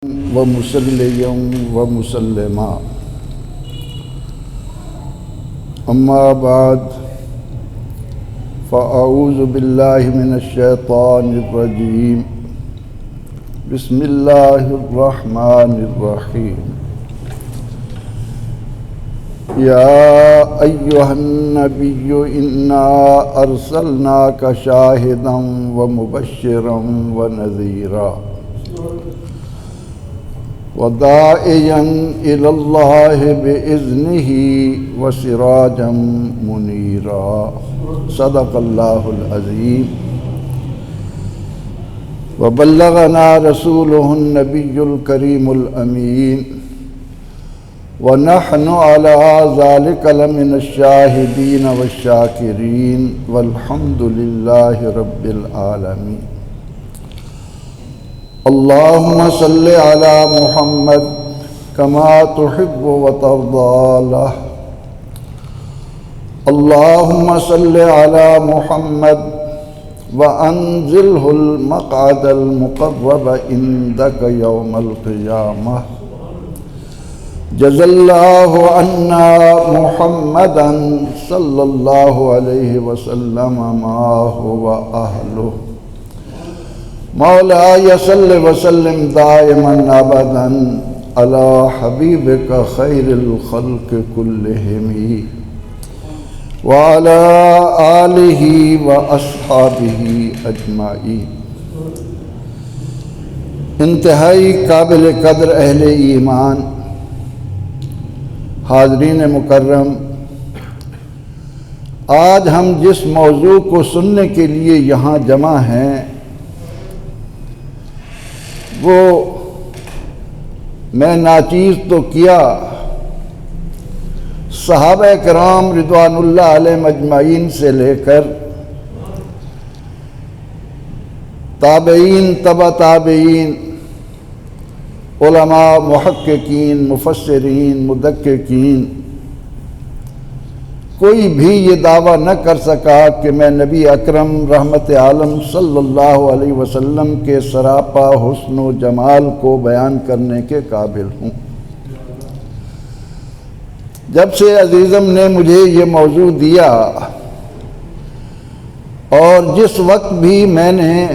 ومصليا ومسلما أما بعد فأعوذ بالله من الشيطان الرجيم بسم الله الرحمن الرحيم يا أيها النبي إنا أرسلناك شاهدا ومبشرا ونذيرا وداعيا إلى الله بإذنه وسراجا منيرا صدق الله العظيم وبلغنا رسوله النبي الكريم الأمين ونحن على ذلك لمن الشاهدين والشاكرين والحمد لله رب العالمين اللهم صل على محمد كما تحب وترضى له اللهم صل على محمد وأنزله المقعد المقرب عندك يوم القيامة جزا الله عنا محمدا صلى الله عليه وسلم ما هو أهله مولاي صل وسلم دائما ابدا على حبيبك خير الخلق كلهم وعلى آله واصحابه اجمعین۔ انتہائی قابل قدر اہل ایمان، حاضرین مکرم، آج ہم جس موضوع کو سننے کے لیے یہاں جمع ہیں وہ میں ناچیز تو کیا صحابہ کرام رضوان اللہ علیہم اجمعین سے لے کر تابعین، تبع تابعین، علماء، محققین، مفسرین، مدققین، کوئی بھی یہ دعویٰ نہ کر سکا کہ میں نبی اکرم رحمت عالم صلی اللہ علیہ وسلم کے سراپا حسن و جمال کو بیان کرنے کے قابل ہوں۔ جب سے عزیزم نے مجھے یہ موضوع دیا اور جس وقت بھی میں نے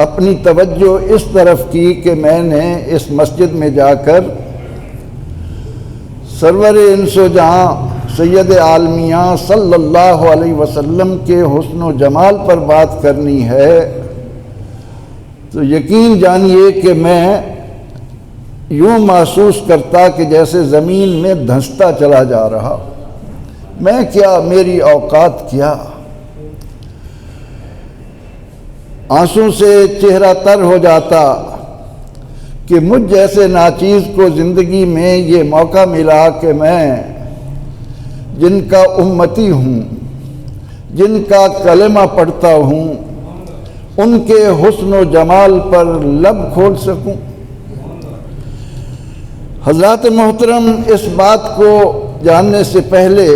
اپنی توجہ اس طرف کی کہ میں نے اس مسجد میں جا کر سرور انس و جہاں سید عالمیہ صلی اللہ علیہ وسلم کے حسن و جمال پر بات کرنی ہے تو یقین جانیے کہ میں یوں محسوس کرتا کہ جیسے زمین میں دھنستا چلا جا رہا۔ میں کیا، میری اوقات کیا، آنسوں سے چہرہ تر ہو جاتا کہ مجھ جیسے ناچیز کو زندگی میں یہ موقع ملا کہ میں جن کا امتی ہوں، جن کا کلمہ پڑھتا ہوں، ان کے حسن و جمال پر لب کھول سکوں۔ حضرات محترم، اس بات کو جاننے سے پہلے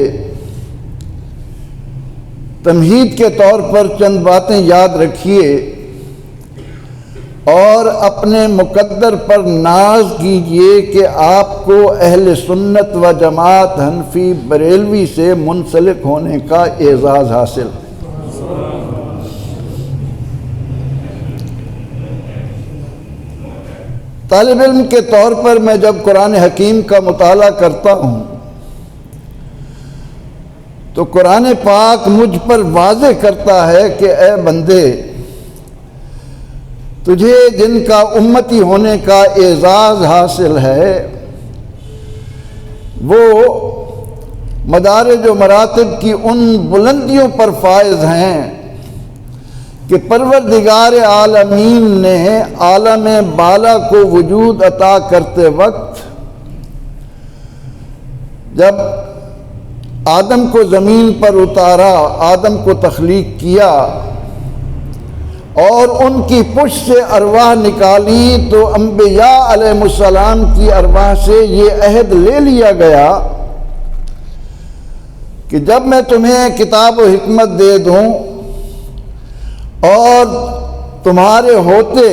تمہید کے طور پر چند باتیں یاد رکھیے اور اپنے مقدر پر ناز کیجئے کہ آپ کو اہل سنت و جماعت حنفی بریلوی سے منسلک ہونے کا اعزاز حاصل۔ طالب علم کے طور پر میں جب قرآن حکیم کا مطالعہ کرتا ہوں تو قرآن پاک مجھ پر واضح کرتا ہے کہ اے بندے، تجھے جن کا امتی ہونے کا اعزاز حاصل ہے وہ مدارج و مراتب کی ان بلندیوں پر فائز ہیں کہ پروردگار عالمین نے عالم بالا کو وجود عطا کرتے وقت جب آدم کو زمین پر اتارا، آدم کو تخلیق کیا اور ان کی پشت سے ارواح نکالی تو انبیاء علیہ السلام کی ارواح سے یہ عہد لے لیا گیا کہ جب میں تمہیں کتاب و حکمت دے دوں اور تمہارے ہوتے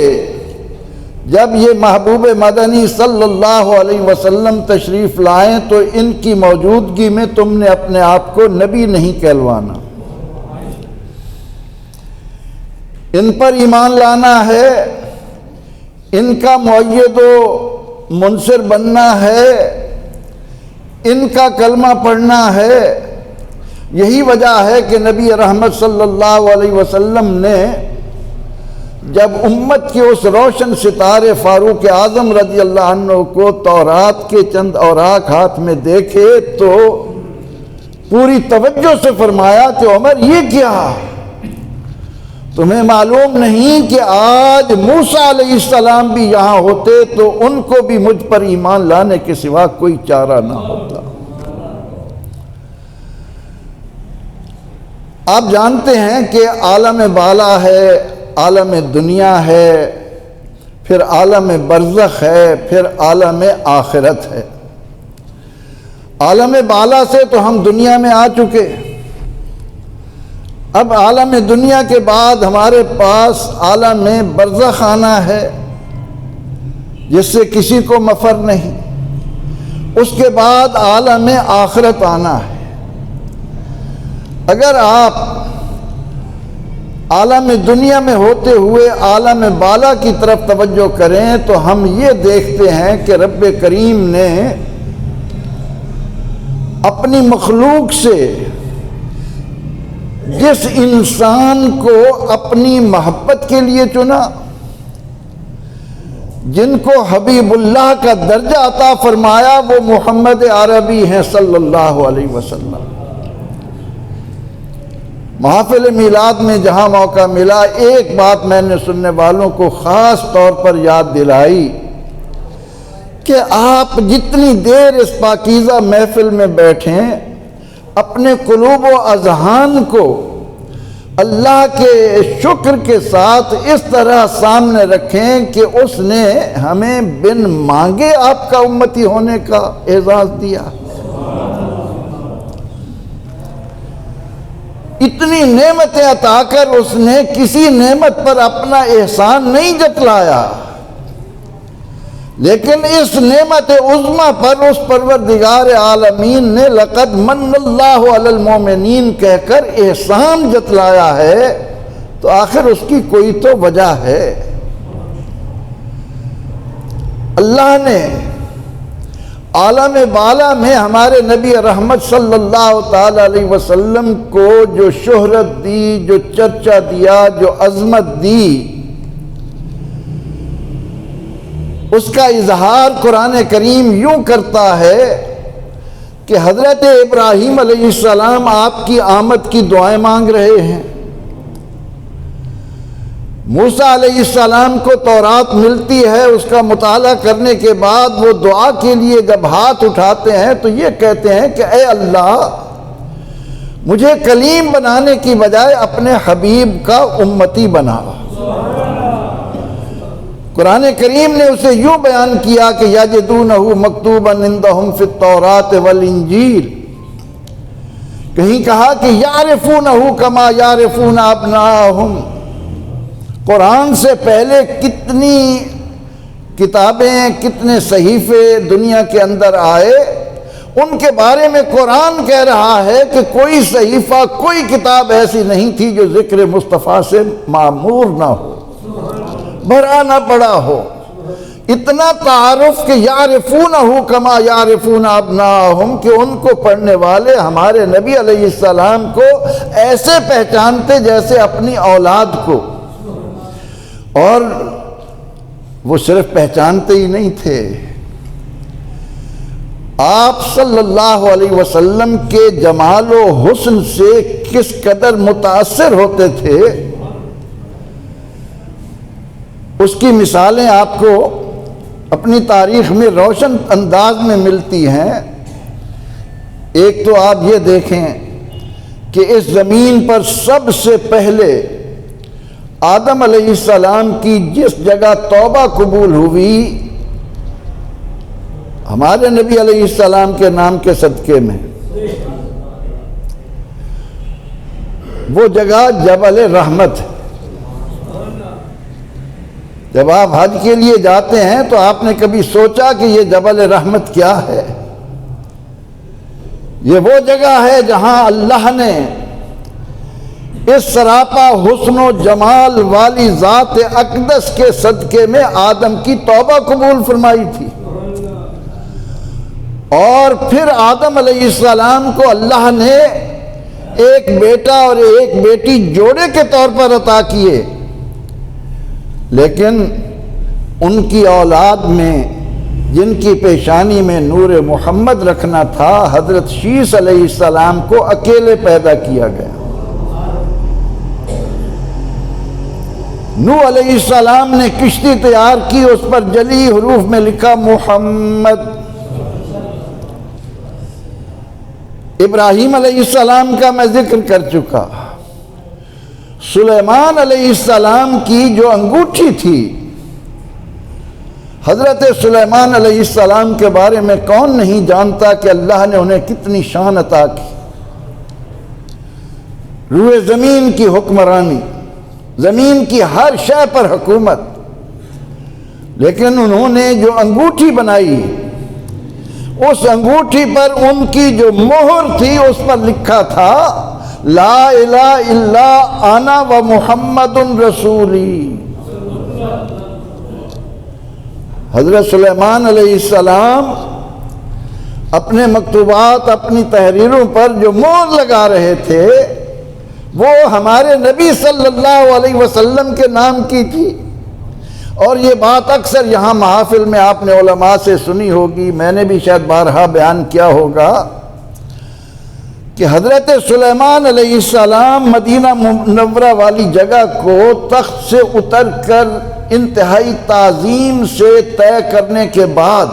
جب یہ محبوب مدنی صلی اللہ علیہ وسلم تشریف لائیں تو ان کی موجودگی میں تم نے اپنے آپ کو نبی نہیں کہلوانا، ان پر ایمان لانا ہے، ان کا مؤید و منصر بننا ہے، ان کا کلمہ پڑھنا ہے۔ یہی وجہ ہے کہ نبی رحمت صلی اللہ علیہ وسلم نے جب امت کے اس روشن ستارے فاروق اعظم رضی اللہ عنہ کو تورات کے چند اوراق ہاتھ میں دیکھے تو پوری توجہ سے فرمایا کہ عمر یہ کیا؟ تمہیں معلوم نہیں کہ آج موسیٰ علیہ السلام بھی یہاں ہوتے تو ان کو بھی مجھ پر ایمان لانے کے سوا کوئی چارہ نہ ہوتا۔ آپ جانتے ہیں کہ عالم بالا ہے، عالم دنیا ہے، پھر عالم برزخ ہے، پھر عالم آخرت ہے۔ عالم بالا سے تو ہم دنیا میں آ چکے، اب عالم دنیا کے بعد ہمارے پاس عالم برزخ آنا ہے جس سے کسی کو مفر نہیں، اس کے بعد عالم آخرت آنا ہے۔ اگر آپ عالم دنیا میں ہوتے ہوئے عالم بالا کی طرف توجہ کریں تو ہم یہ دیکھتے ہیں کہ رب کریم نے اپنی مخلوق سے جس انسان کو اپنی محبت کے لیے چنا، جن کو حبیب اللہ کا درجہ عطا فرمایا، وہ محمد عربی ہیں صلی اللہ علیہ وسلم۔ محافل میلاد میں جہاں موقع ملا ایک بات میں نے سننے والوں کو خاص طور پر یاد دلائی کہ آپ جتنی دیر اس پاکیزہ محفل میں بیٹھیں اپنے قلوب و اذہان کو اللہ کے شکر کے ساتھ اس طرح سامنے رکھیں کہ اس نے ہمیں بن مانگے آپ کا امتی ہونے کا اعزاز دیا۔ اتنی نعمتیں عطا کر اس نے کسی نعمت پر اپنا احسان نہیں جتلایا، لیکن اس نعمت عظمیٰ پر اس پروردگار عالمین نے لقد من اللہ علی المومنین کہہ کر احسان جتلایا ہے، تو آخر اس کی کوئی تو وجہ ہے۔ اللہ نے عالم بالا میں ہمارے نبی رحمت صلی اللہ تعالی علیہ وسلم کو جو شہرت دی، جو چرچا دیا، جو عظمت دی، اس کا اظہار قرآن کریم یوں کرتا ہے کہ حضرت ابراہیم علیہ السلام آپ کی آمد کی دعائیں مانگ رہے ہیں، موسیٰ علیہ السلام کو تورات ملتی ہے، اس کا مطالعہ کرنے کے بعد وہ دعا کے لیے جب ہاتھ اٹھاتے ہیں تو یہ کہتے ہیں کہ اے اللہ مجھے کلیم بنانے کی بجائے اپنے حبیب کا امتی بنا۔ قرآن کریم نے اسے یوں بیان کیا کہ یجدونہ مکتوبا عندہم فی التوراۃ والانجیل، کہیں کہا کہ یعرفونہ کما یعرفون ابناءہم۔ قرآن سے پہلے کتنی کتابیں، کتنے صحیفے دنیا کے اندر آئے، ان کے بارے میں قرآن کہہ رہا ہے کہ کوئی صحیفہ، کوئی کتاب ایسی نہیں تھی جو ذکر مصطفیٰ سے معمور نہ ہو، بھرا نہ پڑا ہو۔ اتنا تعارف کہ یعرفونہ کما یعرفون ابناءہم، کہ ان کو پڑھنے والے ہمارے نبی علیہ السلام کو ایسے پہچانتے جیسے اپنی اولاد کو۔ اور وہ صرف پہچانتے ہی نہیں تھے، آپ صلی اللہ علیہ وسلم کے جمال و حسن سے کس قدر متاثر ہوتے تھے، اس کی مثالیں آپ کو اپنی تاریخ میں روشن انداز میں ملتی ہیں۔ ایک تو آپ یہ دیکھیں کہ اس زمین پر سب سے پہلے آدم علیہ السلام کی جس جگہ توبہ قبول ہوئی ہمارے نبی علیہ السلام کے نام کے صدقے میں، وہ جگہ جبل رحمت ہے۔ جب آپ حج کے لیے جاتے ہیں تو آپ نے کبھی سوچا کہ یہ جبل رحمت کیا ہے؟ یہ وہ جگہ ہے جہاں اللہ نے اس سراپا حسن و جمال والی ذات اقدس کے صدقے میں آدم کی توبہ قبول فرمائی تھی، اور پھر آدم علیہ السلام کو اللہ نے ایک بیٹا اور ایک بیٹی جوڑے کے طور پر عطا کیے، لیکن ان کی اولاد میں جن کی پیشانی میں نور محمد رکھنا تھا، حضرت شیس علیہ السلام کو اکیلے پیدا کیا گیا۔ نوح علیہ السلام نے کشتی تیار کی، اس پر جلی حروف میں لکھا محمد۔ ابراہیم علیہ السلام کا میں ذکر کر چکا۔ سلیمان علیہ السلام کی جو انگوٹھی تھی، حضرت سلیمان علیہ السلام کے بارے میں کون نہیں جانتا کہ اللہ نے انہیں کتنی شان عطا کی، روئے زمین کی حکمرانی، زمین کی ہر شے پر حکومت، لیکن انہوں نے جو انگوٹھی بنائی، اس انگوٹھی پر ان کی جو مہر تھی اس پر لکھا تھا لا الہ الا انا و محمد رسولی۔ حضرت سلیمان علیہ السلام اپنے مکتوبات، اپنی تحریروں پر جو مہر لگا رہے تھے وہ ہمارے نبی صلی اللہ علیہ وسلم کے نام کی تھی، اور یہ بات اکثر یہاں محافل میں آپ نے علماء سے سنی ہوگی، میں نے بھی شاید بارہا بیان کیا ہوگا کہ حضرت سلیمان علیہ السلام مدینہ منورہ والی جگہ کو تخت سے اتر کر انتہائی تعظیم سے طے کرنے کے بعد،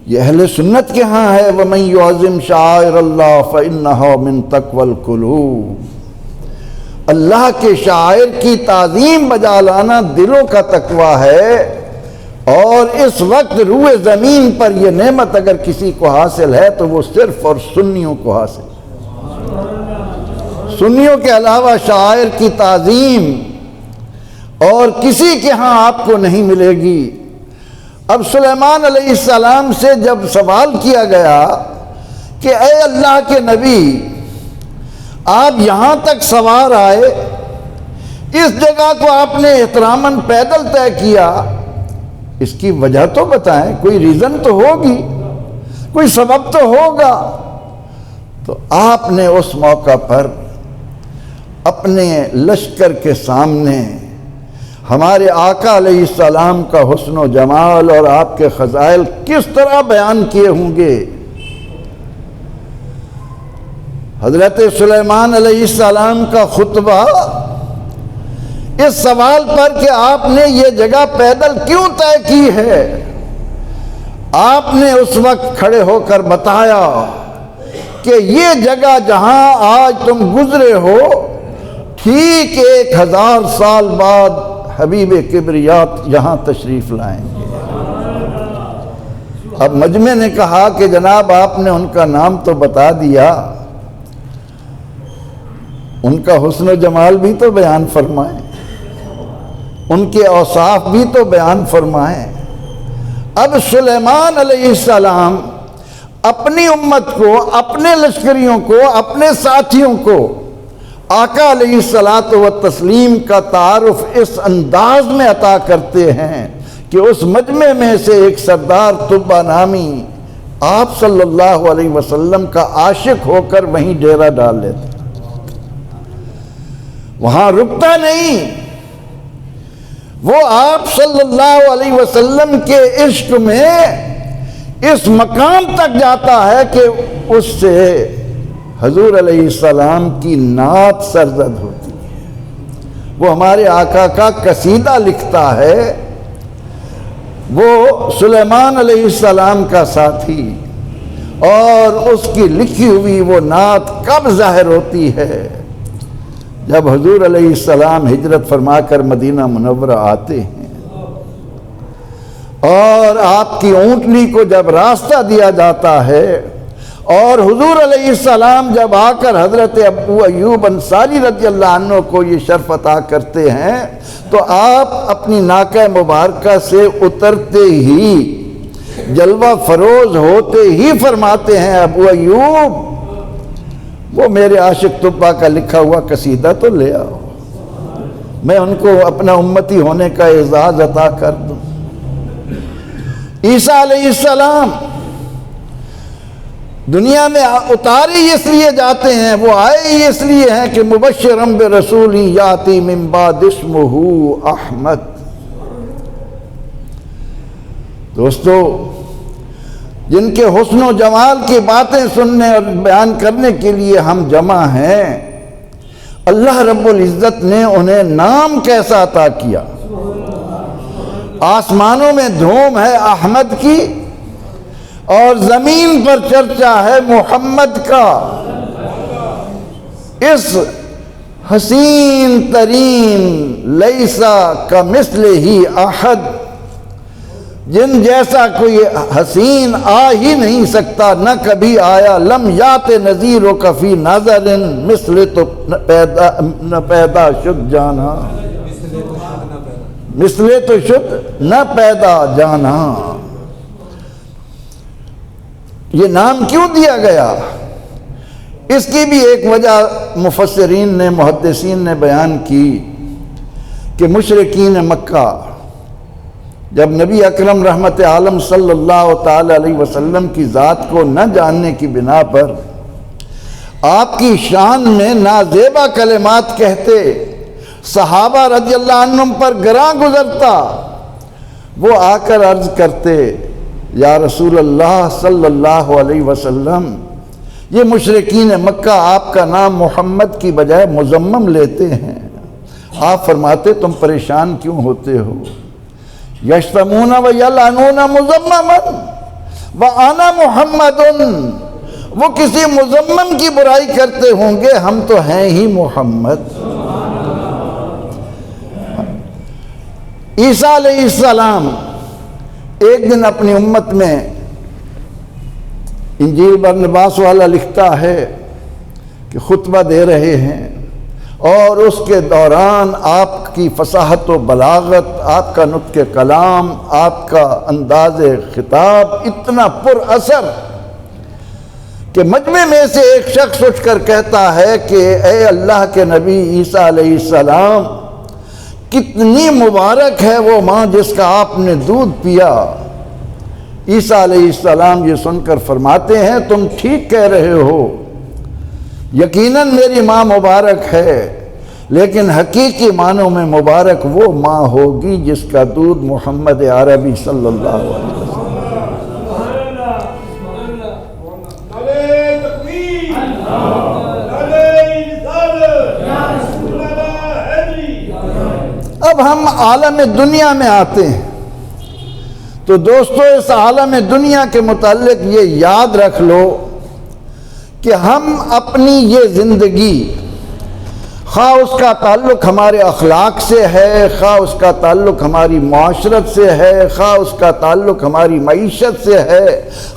یہ اہل سنت کے ہاں ہے وَمَن يُعَظِّمْ شَعَائِرَ اللَّهِ فَإِنَّهَا مِن تَقْوَى الْقُلُوبِ، اللہ کے شاعر کی تعظیم بجا لانا دلوں کا تقویٰ ہے، اور اس وقت روئے زمین پر یہ نعمت اگر کسی کو حاصل ہے تو وہ صرف اور سنیوں کو حاصل ہے۔ سنیوں کے علاوہ شاعر کی تعظیم اور کسی کے ہاں آپ کو نہیں ملے گی۔ اب سلیمان علیہ السلام سے جب سوال کیا گیا کہ اے اللہ کے نبی، آپ یہاں تک سوار آئے، اس جگہ کو آپ نے احتراماً پیدل طے کیا، اس کی وجہ تو بتائیں، کوئی ریزن تو ہوگی، کوئی سبب تو ہوگا۔ تو آپ نے اس موقع پر اپنے لشکر کے سامنے ہمارے آقا علیہ السلام کا حسن و جمال اور آپ کے فضائل کس طرح بیان کیے ہوں گے۔ حضرت سلیمان علیہ السلام کا خطبہ اس سوال پر کہ آپ نے یہ جگہ پیدل کیوں طے کی ہے، آپ نے اس وقت کھڑے ہو کر بتایا کہ یہ جگہ جہاں آج تم گزرے ہو، ٹھیک 1000 سال بعد حبیب کبریات یہاں تشریف لائیں گے۔ اب مجمع نے کہا کہ جناب آپ نے ان کا نام تو بتا دیا، ان کا حسن و جمال بھی تو بیان فرمائیں، ان کے اوصاف بھی تو بیان فرمائیں۔ اب سلیمان علیہ السلام اپنی امت کو، اپنے لشکریوں کو، اپنے ساتھیوں کو آقا علیہ الصلاۃ والتسلیم کا تعارف اس انداز میں عطا کرتے ہیں کہ اس مجمع میں سے ایک سردار طبہ نامی آپ صلی اللہ علیہ وسلم کا عاشق ہو کر وہیں ڈیرہ ڈال لیتے، وہاں رکتا نہیں، وہ آپ صلی اللہ علیہ وسلم کے عشق میں اس مقام تک جاتا ہے کہ اس سے حضور علیہ السلام کی نعت سرزد ہوتی ہے۔ وہ ہمارے آقا کا قصیدہ لکھتا ہے، وہ سلیمان علیہ السلام کا ساتھی، اور اس کی لکھی ہوئی وہ نعت کب ظاہر ہوتی ہے؟ جب حضور علیہ السلام ہجرت فرما کر مدینہ منورہ آتے ہیں، اور آپ کی اونٹنی کو جب راستہ دیا جاتا ہے اور حضور علیہ السلام جب آ کر حضرت ابو ایوب انصاری رضی اللہ عنہ کو یہ شرف عطا کرتے ہیں تو آپ اپنی ناکہ مبارکہ سے اترتے ہی جلوہ فروز ہوتے ہی فرماتے ہیں ابو ایوب وہ میرے عاشق طبہ کا لکھا ہوا قصیدہ تو لے آؤ، میں ان کو اپنا امتی ہونے کا اعزاز عطا کر دوں۔ عیسیٰ علیہ السلام دنیا میں اتارے ہی اس لیے جاتے ہیں، وہ آئے ہی اس لیے ہیں کہ مبشرم برسول یاتی من بعد اسمہ احمد۔ دوستو، جن کے حسن و جمال کی باتیں سننے اور بیان کرنے کے لیے ہم جمع ہیں، اللہ رب العزت نے انہیں نام کیسا عطا کیا۔ آسمانوں میں دھوم ہے احمد کی اور زمین پر چرچا ہے محمد کا۔ اس حسین ترین لیسا کمثلہ ہی احد، جن جیسا کوئی حسین آ ہی نہیں سکتا، نہ کبھی آیا۔ لم یات نظیر کفی نظر مثل تو نہ پیدا شد جانا، مثل تو شد نہ پیدا جانا۔ یہ نام کیوں دیا گیا؟ اس کی بھی ایک وجہ مفسرین نے، محدثین نے بیان کی کہ مشرکین مکہ جب نبی اکرم رحمت عالم صلی اللہ تعالی علیہ وسلم کی ذات کو نہ جاننے کی بنا پر آپ کی شان میں نازیبا کلمات کہتے، صحابہ رضی اللہ عنہم پر گراں گزرتا، وہ آ کر عرض کرتے یا رسول اللہ صلی اللہ علیہ وسلم، یہ مشرکین مکہ آپ کا نام محمد کی بجائے مزمم لیتے ہیں۔ آپ فرماتے تم پریشان کیوں ہوتے ہو؟ یشتمون و یلعنون مزمما وانا محمد، وہ کسی مزمم کی برائی کرتے ہوں گے، ہم تو ہیں ہی محمد۔ عیسیٰ علیہ السلام ایک دن اپنی امت میں، انجیل برنباس والا لکھتا ہے کہ خطبہ دے رہے ہیں اور اس کے دوران آپ کی فصاحت و بلاغت، آپ کا نطق کلام، آپ کا انداز خطاب اتنا پر اثر کہ مجمع میں سے ایک شخص اٹھ کر کہتا ہے کہ اے اللہ کے نبی عیسیٰ علیہ السلام، کتنی مبارک ہے وہ ماں جس کا آپ نے دودھ پیا۔ عیسیٰ علیہ السلام یہ سن کر فرماتے ہیں تم ٹھیک کہہ رہے ہو، یقیناً میری ماں مبارک ہے، لیکن حقیقی معنوں میں مبارک وہ ماں ہوگی جس کا دودھ محمد عربی صلی اللہ علیہ وسلم۔ اب ہم عالم دنیا میں آتے ہیں تو دوستو، اس عالم دنیا کے متعلق یہ یاد رکھ لو کہ ہم اپنی یہ زندگی، خواہ اس کا تعلق ہمارے اخلاق سے ہے، خواہ اس کا تعلق ہماری معاشرت سے ہے، خواہ اس کا تعلق ہماری معیشت سے ہے،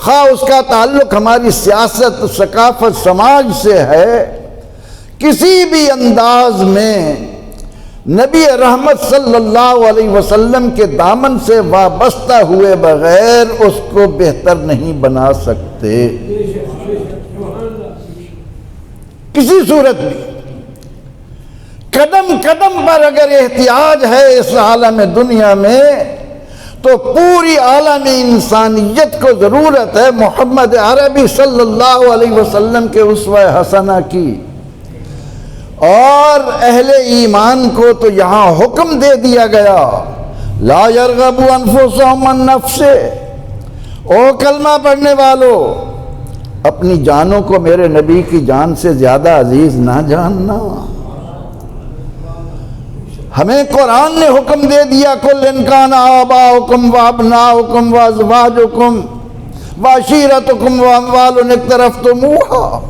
خواہ اس کا تعلق ہماری سیاست، ثقافت، سماج سے ہے، کسی بھی انداز میں نبی رحمت صلی اللہ علیہ وسلم کے دامن سے وابستہ ہوئے بغیر اس کو بہتر نہیں بنا سکتے کسی صورت میں۔ قدم قدم پر اگر احتیاج ہے اس عالم دنیا میں تو پوری عالم انسانیت کو ضرورت ہے محمد عربی صلی اللہ علیہ وسلم کے اسوہ حسنہ کی۔ اور اہل ایمان کو تو یہاں حکم دے دیا گیا لا یرغب انفسهم عن نفسہ، او کلمہ پڑھنے والو، اپنی جانوں کو میرے نبی کی جان سے زیادہ عزیز نہ جاننا۔ ہمیں قرآن نے حکم دے دیا کل ان کان آباؤکم وابناؤکم وازواجکم وعشیرتکم واموال اقترفتموہا۔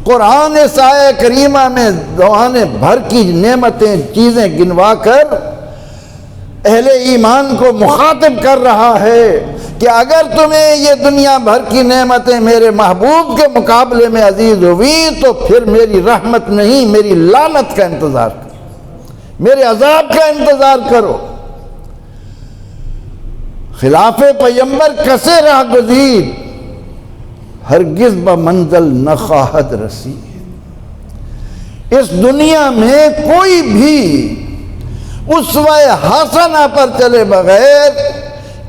قرآن اس آیہ کریمہ میں دوانے بھر کی نعمتیں، چیزیں گنوا کر اہل ایمان کو مخاطب کر رہا ہے کہ اگر تمہیں یہ دنیا بھر کی نعمتیں میرے محبوب کے مقابلے میں عزیز ہوئی تو پھر میری رحمت نہیں، میری لعنت کا انتظار کرو، میرے عذاب کا انتظار کرو۔ خلاف پیمبر کسے راہ گزیر، ہرگز بمنزل نہ خواہد رسید۔ اس دنیا میں کوئی بھی اسوہ حسنہ پر چلے بغیر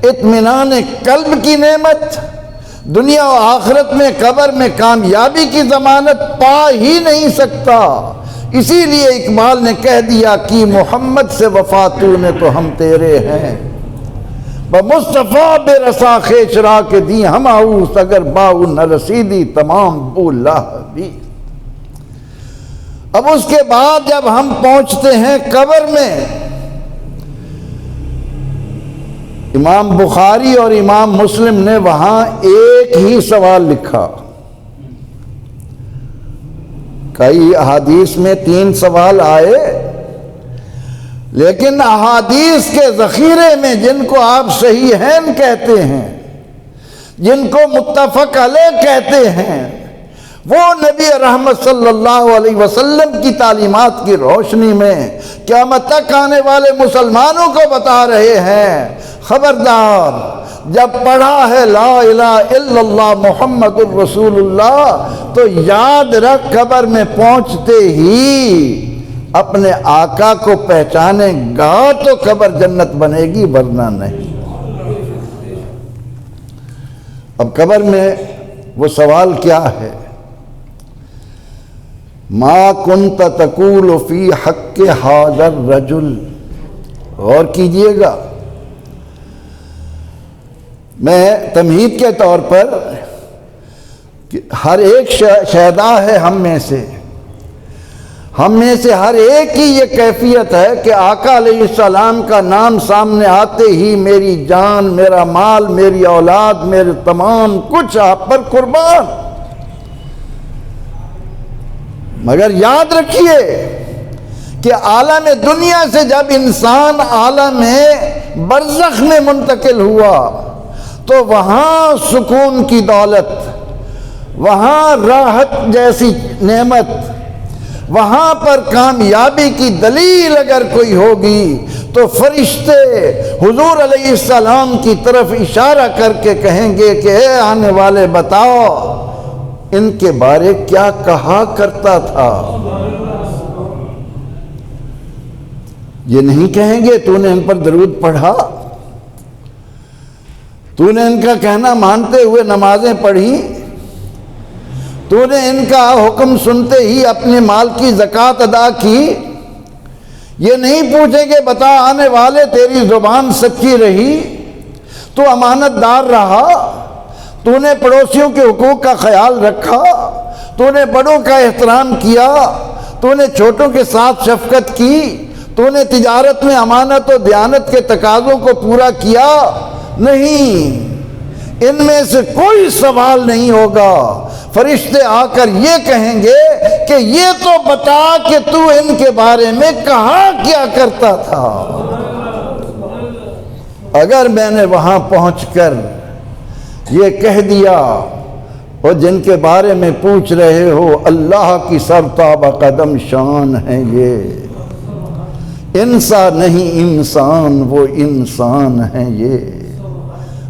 اطمینان قلب کی نعمت، دنیا و آخرت میں قبر میں کامیابی کی ضمانت پا ہی نہیں سکتا۔ اسی لیے اقبال نے کہہ دیا کہ محمد سے وفا تو نے تو ہم تیرے ہیں، بمصطفیٰ بے رسا خیچرا کے دی ہم آؤس، اگر باؤ نہ رسیدی تمام بولا بھی۔ اب اس کے بعد جب ہم پہنچتے ہیں قبر میں، امام بخاری اور امام مسلم نے وہاں ایک ہی سوال لکھا۔ کئی احادیث میں 3 سوال آئے، لیکن احادیث کے ذخیرے میں جن کو آپ صحیحین کہتے ہیں، جن کو متفق علیہ کہتے ہیں، وہ نبی رحمت صلی اللہ علیہ وسلم کی تعلیمات کی روشنی میں قیامت تک آنے والے مسلمانوں کو بتا رہے ہیں، خبردار جب پڑھا ہے لا الہ الا اللہ محمد الرسول اللہ تو یاد رکھ قبر میں پہنچتے ہی اپنے آقا کو پہچانے گا تو قبر جنت بنے گی، ورنہ نہیں۔ اب قبر میں وہ سوال کیا ہے؟ ما کنت تقول فی حق ھذا الرجل، غور کیجئے گا۔ میں تمہید کے طور پر ہر ایک شہدا ہے ہم میں سے ہر ایک کی یہ کیفیت ہے کہ آقا علیہ السلام کا نام سامنے آتے ہی میری جان، میرا مال، میری اولاد، میرے تمام کچھ آپ پر قربان۔ مگر یاد رکھیے کہ عالم دنیا سے جب انسان عالم برزخ میں منتقل ہوا تو وہاں سکون کی دولت، وہاں راحت جیسی نعمت، وہاں پر کامیابی کی دلیل اگر کوئی ہوگی تو فرشتے حضور علیہ السلام کی طرف اشارہ کر کے کہیں گے کہ اے آنے والے بتاؤ ان کے بارے کیا کہا کرتا تھا۔ یہ نہیں کہیں گے تو نے ان پر درود پڑھا، تو نے ان کا کہنا مانتے ہوئے نمازیں پڑھی، تو نے ان کا حکم سنتے ہی اپنے مال کی زکوٰۃ ادا کی۔ یہ نہیں پوچھیں گے بتا آنے والے تیری زبان سچی رہی، تو امانت دار رہا، تو نے پڑوسیوں کے حقوق کا خیال رکھا، تو نے بڑوں کا احترام کیا، تو نے چھوٹوں کے ساتھ شفقت کی، تو نے تجارت میں امانت و دیانت کے تقاضوں کو پورا کیا۔ نہیں، ان میں سے کوئی سوال نہیں ہوگا۔ فرشتے آ کر یہ کہیں گے کہ یہ تو بتا کہ تو ان کے بارے میں کہا کیا کرتا تھا۔ اگر میں نے وہاں پہنچ کر یہ کہہ دیا اور جن کے بارے میں پوچھ رہے ہو اللہ کی سرتابہ قدم شان ہے، یہ انسان نہیں انسان، وہ انسان ہے، یہ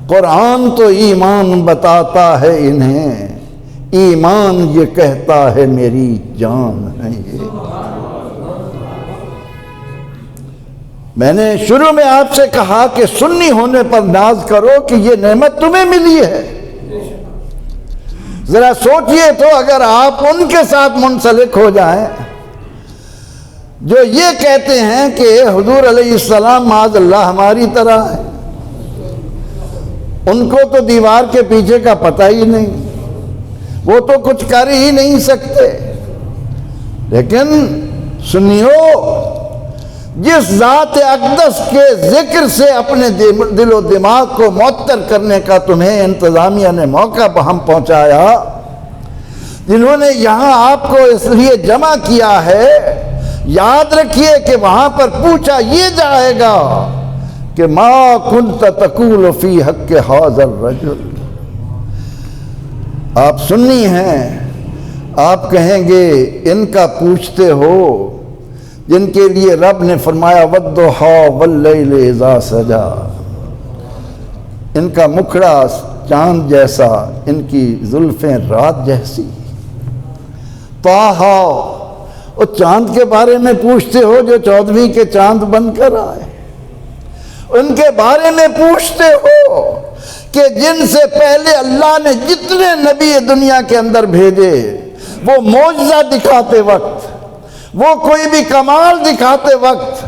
قرآن تو ایمان بتاتا ہے انہیں، ایمان یہ کہتا ہے میری جان ہے یہ۔ میں نے شروع میں آپ سے کہا کہ سنی ہونے پر ناز کرو کہ یہ نعمت تمہیں ملی ہے۔ ذرا سوچئے تو اگر آپ ان کے ساتھ منسلک ہو جائیں جو یہ کہتے ہیں کہ حضور علیہ السلام معاذ اللہ ہماری طرح ہے، ان کو تو دیوار کے پیچھے کا پتہ ہی نہیں، وہ تو کچھ کر ہی نہیں سکتے، لیکن سنیو جس ذات اقدس کے ذکر سے اپنے دل و دماغ کو معطر کرنے کا تمہیں انتظامیہ نے موقع ہم پہنچایا، جنہوں نے یہاں آپ کو اس لیے جمع کیا ہے، یاد رکھیے کہ وہاں پر پوچھا یہ جائے گا کہ ما کنت تقول فی حق ھذا الرجل، آپ سنی ہیں، آپ کہیں گے ان کا پوچھتے ہو جن کے لیے رب نے فرمایا والضحیٰ واللیل اذا سجا، ان کا مکھڑا چاند جیسا، ان کی زلفیں رات جیسی۔ طٰہٰ، اور چاند کے بارے میں پوچھتے ہو جو 14ویں کے چاند بن کر آئے، ان کے بارے میں پوچھتے ہو کہ جن سے پہلے اللہ نے جتنے نبی دنیا کے اندر بھیجے وہ معجزہ دکھاتے وقت، وہ کوئی بھی کمال دکھاتے وقت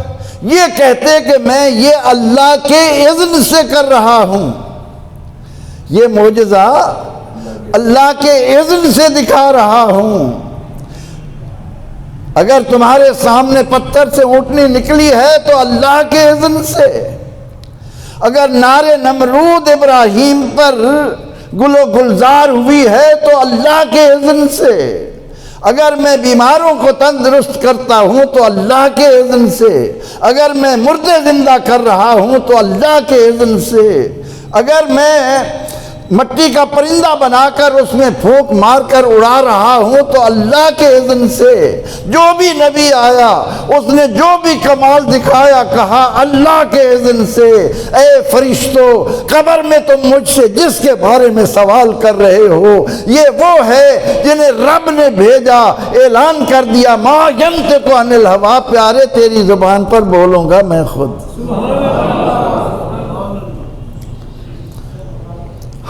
یہ کہتے کہ میں یہ اللہ کے اذن سے کر رہا ہوں، یہ معجزہ اللہ کے اذن سے دکھا رہا ہوں۔ اگر تمہارے سامنے پتھر سے اونٹنی نکلی ہے تو اللہ کے اذن سے، اگر نار نمرود ابراہیم پر گل و گلزار ہوئی ہے تو اللہ کے اذن سے، اگر میں بیماروں کو تندرست کرتا ہوں تو اللہ کے اذن سے، اگر میں مردے زندہ کر رہا ہوں تو اللہ کے اذن سے، اگر میں مٹی کا پرندہ بنا کر اس میں پھونک مار کر اڑا رہا ہوں تو اللہ کے اذن سے۔ جو بھی نبی آیا اس نے جو بھی کمال دکھایا کہا اللہ کے اذن سے۔ اے فرشتوں، قبر میں تم مجھ سے جس کے بارے میں سوال کر رہے ہو یہ وہ ہے جنہیں رب نے بھیجا، اعلان کر دیا ما ینطق عن الہویٰ، پیارے تیری زبان پر بولوں گا میں خود۔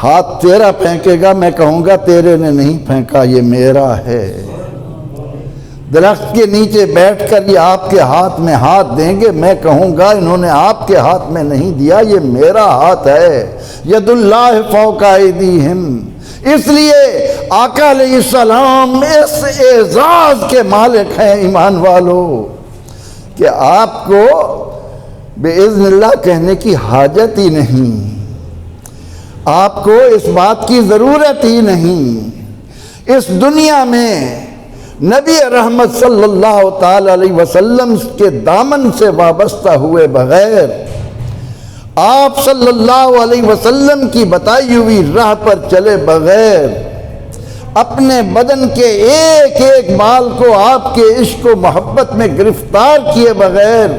ہاتھ تیرا پھینکے گا، میں کہوں گا تیرے نے نہیں پھینکا، یہ میرا ہے۔ درخت کے نیچے بیٹھ کر یہ آپ کے ہاتھ میں ہاتھ دیں گے، میں کہوں گا انہوں نے آپ کے ہاتھ میں نہیں دیا، یہ میرا ہاتھ ہے۔ ید اللہ فوق ایدیہم۔ اس لیے آقا علیہ السلام اس اعزاز کے مالک ہیں ایمان والو کہ آپ کو باذن اللہ کہنے کی حاجت ہی نہیں، آپ کو اس بات کی ضرورت ہی نہیں۔ اس دنیا میں نبی رحمت صلی اللہ تعالی علیہ وسلم کے دامن سے وابستہ ہوئے بغیر، آپ صلی اللہ علیہ وسلم کی بتائی ہوئی راہ پر چلے بغیر، اپنے بدن کے ایک ایک بال کو آپ کے عشق و محبت میں گرفتار کیے بغیر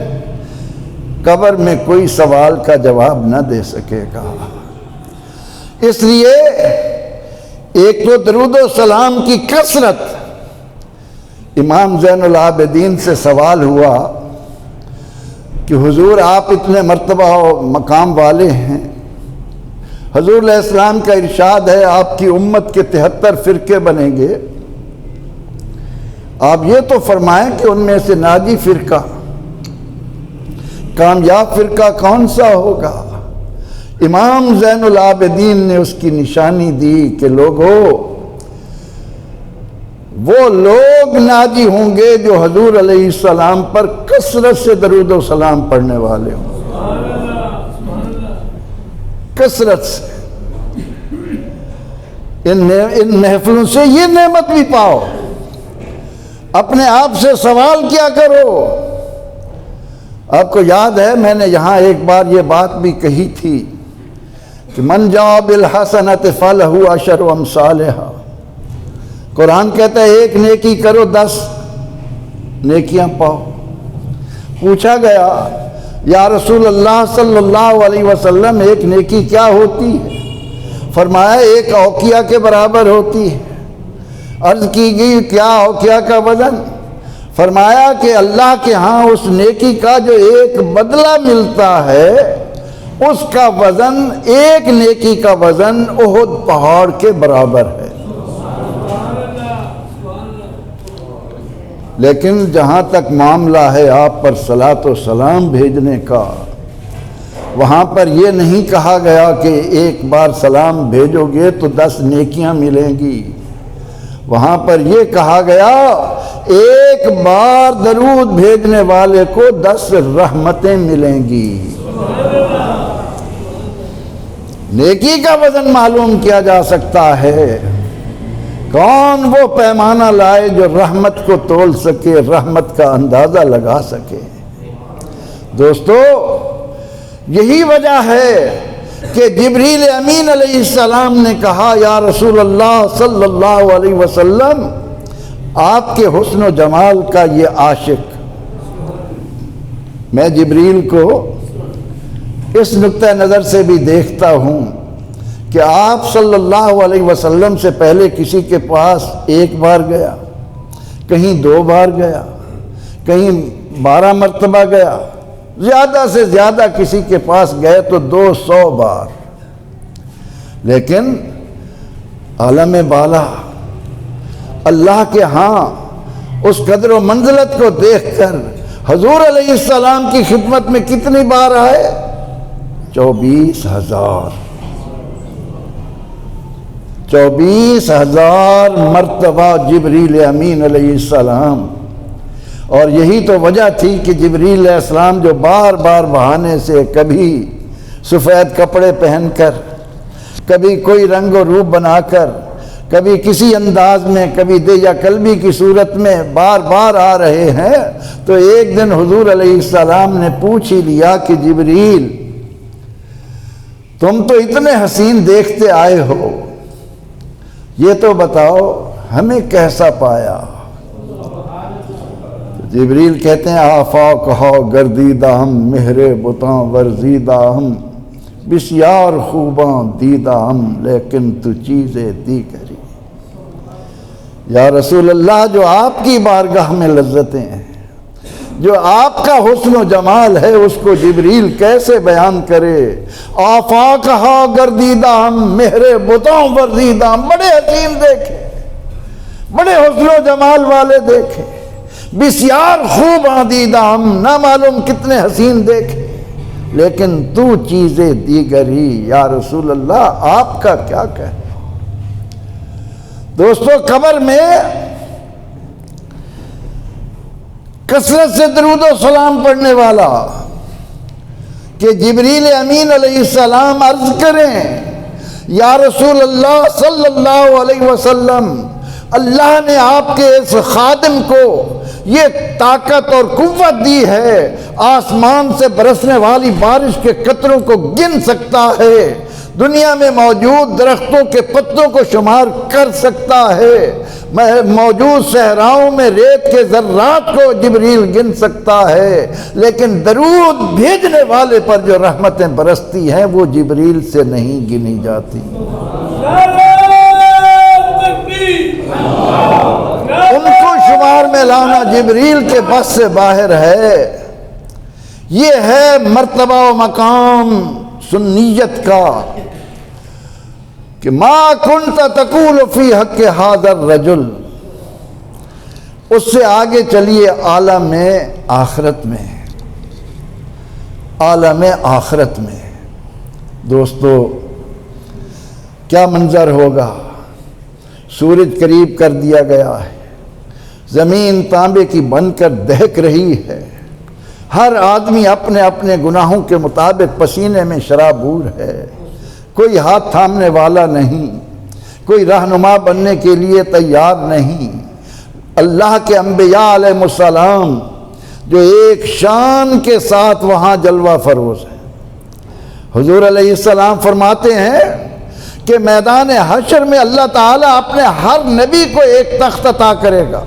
قبر میں کوئی سوال کا جواب نہ دے سکے گا۔ اس لیے ایک تو درود و سلام کی کثرت۔ امام زین العابدین سے سوال ہوا کہ حضور آپ اتنے مرتبہ و مقام والے ہیں، حضور علیہ السلام کا ارشاد ہے آپ کی امت کے 73 فرقے بنیں گے، آپ یہ تو فرمائیں کہ ان میں سے ناجی فرقہ، کامیاب فرقہ کون سا ہوگا؟ امام زین العابدین نے اس کی نشانی دی کہ لوگوں، وہ لوگ ناجی ہوں گے جو حضور علیہ السلام پر کثرت سے درود و سلام پڑھنے والے ہوں، کثرت سے۔ ان محفلوں سے یہ نعمت بھی پاؤ۔ اپنے آپ سے سوال کیا کرو۔ آپ کو یاد ہے میں نے یہاں ایک بار یہ بات بھی کہی تھی کہ من جاء بالحسنۃ فلہ عشر امثالھا۔ قرآن کہتا ہے ایک نیکی کرو 10 نیکیاں پاؤ۔ پوچھا گیا یا رسول اللہ صلی اللہ علیہ وسلم ایک نیکی کیا ہوتی ہے؟ فرمایا ایک اوقیہ کے برابر ہوتی ہے۔ عرض کی گئی کیا اوقیہ کا وزن؟ فرمایا کہ اللہ کے ہاں اس نیکی کا جو ایک بدلہ ملتا ہے اس کا وزن، ایک نیکی کا وزن احد پہاڑ کے برابر ہے۔ لیکن جہاں تک معاملہ ہے آپ پر صلاۃ و سلام بھیجنے کا، وہاں پر یہ نہیں کہا گیا کہ ایک بار سلام بھیجو گے تو 10 نیکیاں ملیں گی۔ وہاں پر یہ کہا گیا ایک بار درود بھیجنے والے کو 10 رحمتیں ملیں گی۔ نیکی کا وزن معلوم کیا جا سکتا ہے۔ کون وہ پیمانہ لائے جو رحمت کو تول سکے، رحمت کا اندازہ لگا سکے؟ دوستو، یہی وجہ ہے کہ جبریل امین علیہ السلام نے کہا یا رسول اللہ صلی اللہ علیہ وسلم آپ کے حسن و جمال کا یہ عاشق، میں جبریل کو اس نقطہ نظر سے بھی دیکھتا ہوں کہ آپ صلی اللہ علیہ وسلم سے پہلے کسی کے پاس ایک بار گیا، کہیں 2 بار گیا، کہیں 12 مرتبہ گیا، زیادہ سے زیادہ کسی کے پاس گئے تو 200 بار، لیکن عالم بالا اللہ کے ہاں اس قدر و منزلت کو دیکھ کر حضور علیہ السلام کی خدمت میں کتنی بار آئے؟ 24,000 مرتبہ جبریل امین علیہ السلام۔ اور یہی تو وجہ تھی کہ جبریل علیہ السلام جو بار بار بہانے سے کبھی سفید کپڑے پہن کر، کبھی کوئی رنگ و روپ بنا کر، کبھی کسی انداز میں، کبھی دیا کلبی کی صورت میں بار بار آ رہے ہیں، تو ایک دن حضور علیہ السلام نے پوچھ ہی لیا کہ جبریل تم تو اتنے حسین دیکھتے آئے ہو، یہ تو بتاؤ ہمیں کیسا پایا؟ جبریل کہتے ہیں آفاق ہو گردیدہ ہم، مہر بتاں ورزیدہ ہم، بسیار خوباں دیدہ ہم، لیکن تو چیزیں دیگری۔ یا رسول اللہ جو آپ کی بارگاہ میں لذتیں ہیں، جو آپ کا حسن و جمال ہے، اس کو جبریل کیسے بیان کرے؟ آفاق ہو گردیدہ ہم، مہر بتاں ورزیدہ ہم، بڑے حسین دیکھے، بڑے حسن و جمال والے دیکھے، بسیار خوب دیدہ ہم، نہ معلوم کتنے حسین دیکھے، لیکن تو چیزیں دیگری۔ یا رسول اللہ آپ کا کیا کہنا؟ دوستو قبر میں کثرت سے درود و سلام پڑھنے والا کہ جبریل امین علیہ السلام عرض کریں یا رسول اللہ صلی اللہ علیہ وسلم، اللہ نے آپ کے اس خادم کو یہ طاقت اور قوت دی ہے، آسمان سے برسنے والی بارش کے قطروں کو گن سکتا ہے، دنیا میں موجود درختوں کے پتوں کو شمار کر سکتا ہے، موجود صحراؤں میں ریت کے ذرات کو جبریل گن سکتا ہے، لیکن درود بھیجنے والے پر جو رحمتیں برستی ہیں وہ جبریل سے نہیں گنی جاتی۔ ان کو شمار میں لانا جبریل کے بس سے باہر ہے۔ یہ ہے مرتبہ و مقام سنیت کا کہ ما کنت تقول فی حق ھذا الرجل۔ اس سے آگے چلیے عالم آخرت میں، عالم آخرت میں دوستو کیا منظر ہوگا؟ سورج قریب کر دیا گیا ہے، زمین تانبے کی بن کر دہک رہی ہے، ہر آدمی اپنے اپنے گناہوں کے مطابق پسینے میں شرابور ہے، کوئی ہاتھ تھامنے والا نہیں، کوئی رہنما بننے کے لیے تیار نہیں۔ اللہ کے انبیاء علیہ السلام جو ایک شان کے ساتھ وہاں جلوہ فروز ہیں، حضور علیہ السلام فرماتے ہیں کہ میدان حشر میں اللہ تعالیٰ اپنے ہر نبی کو ایک تخت عطا کرے گا،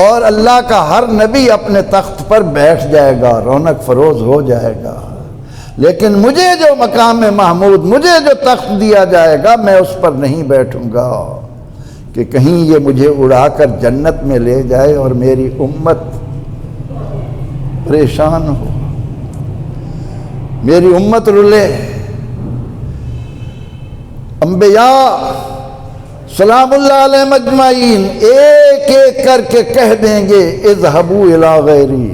اور اللہ کا ہر نبی اپنے تخت پر بیٹھ جائے گا، رونق فروز ہو جائے گا، لیکن مجھے جو مقام محمود، مجھے جو تخت دیا جائے گا، میں اس پر نہیں بیٹھوں گا کہ کہیں یہ مجھے اڑا کر جنت میں لے جائے اور میری امت پریشان ہو، میری امت رلے۔ انبیاء سلام اللہ علیہ مجمعین ایک ایک کر کے کہہ دیں گے اذهبوا الی غیری،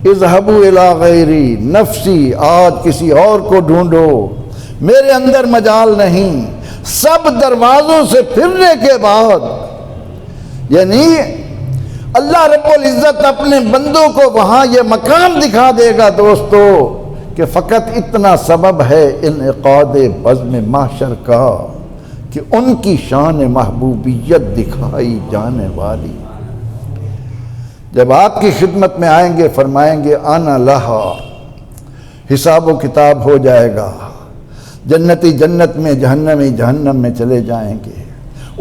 اذهبوا الی غیری، نفسی، آج کسی اور کو ڈھونڈو، میرے اندر مجال نہیں۔ سب دروازوں سے پھرنے کے بعد یعنی اللہ رب العزت اپنے بندوں کو وہاں یہ مقام دکھا دے گا دوستو کہ فقط اتنا سبب ہے انعقاد بزم محشر کا کہ ان کی شان محبوبیت دکھائی جانے والی۔ جب آپ کی خدمت میں آئیں گے فرمائیں گے انا لہا، حساب و کتاب ہو جائے گا، جنتی جنت میں، جہنمی جہنم میں چلے جائیں گے۔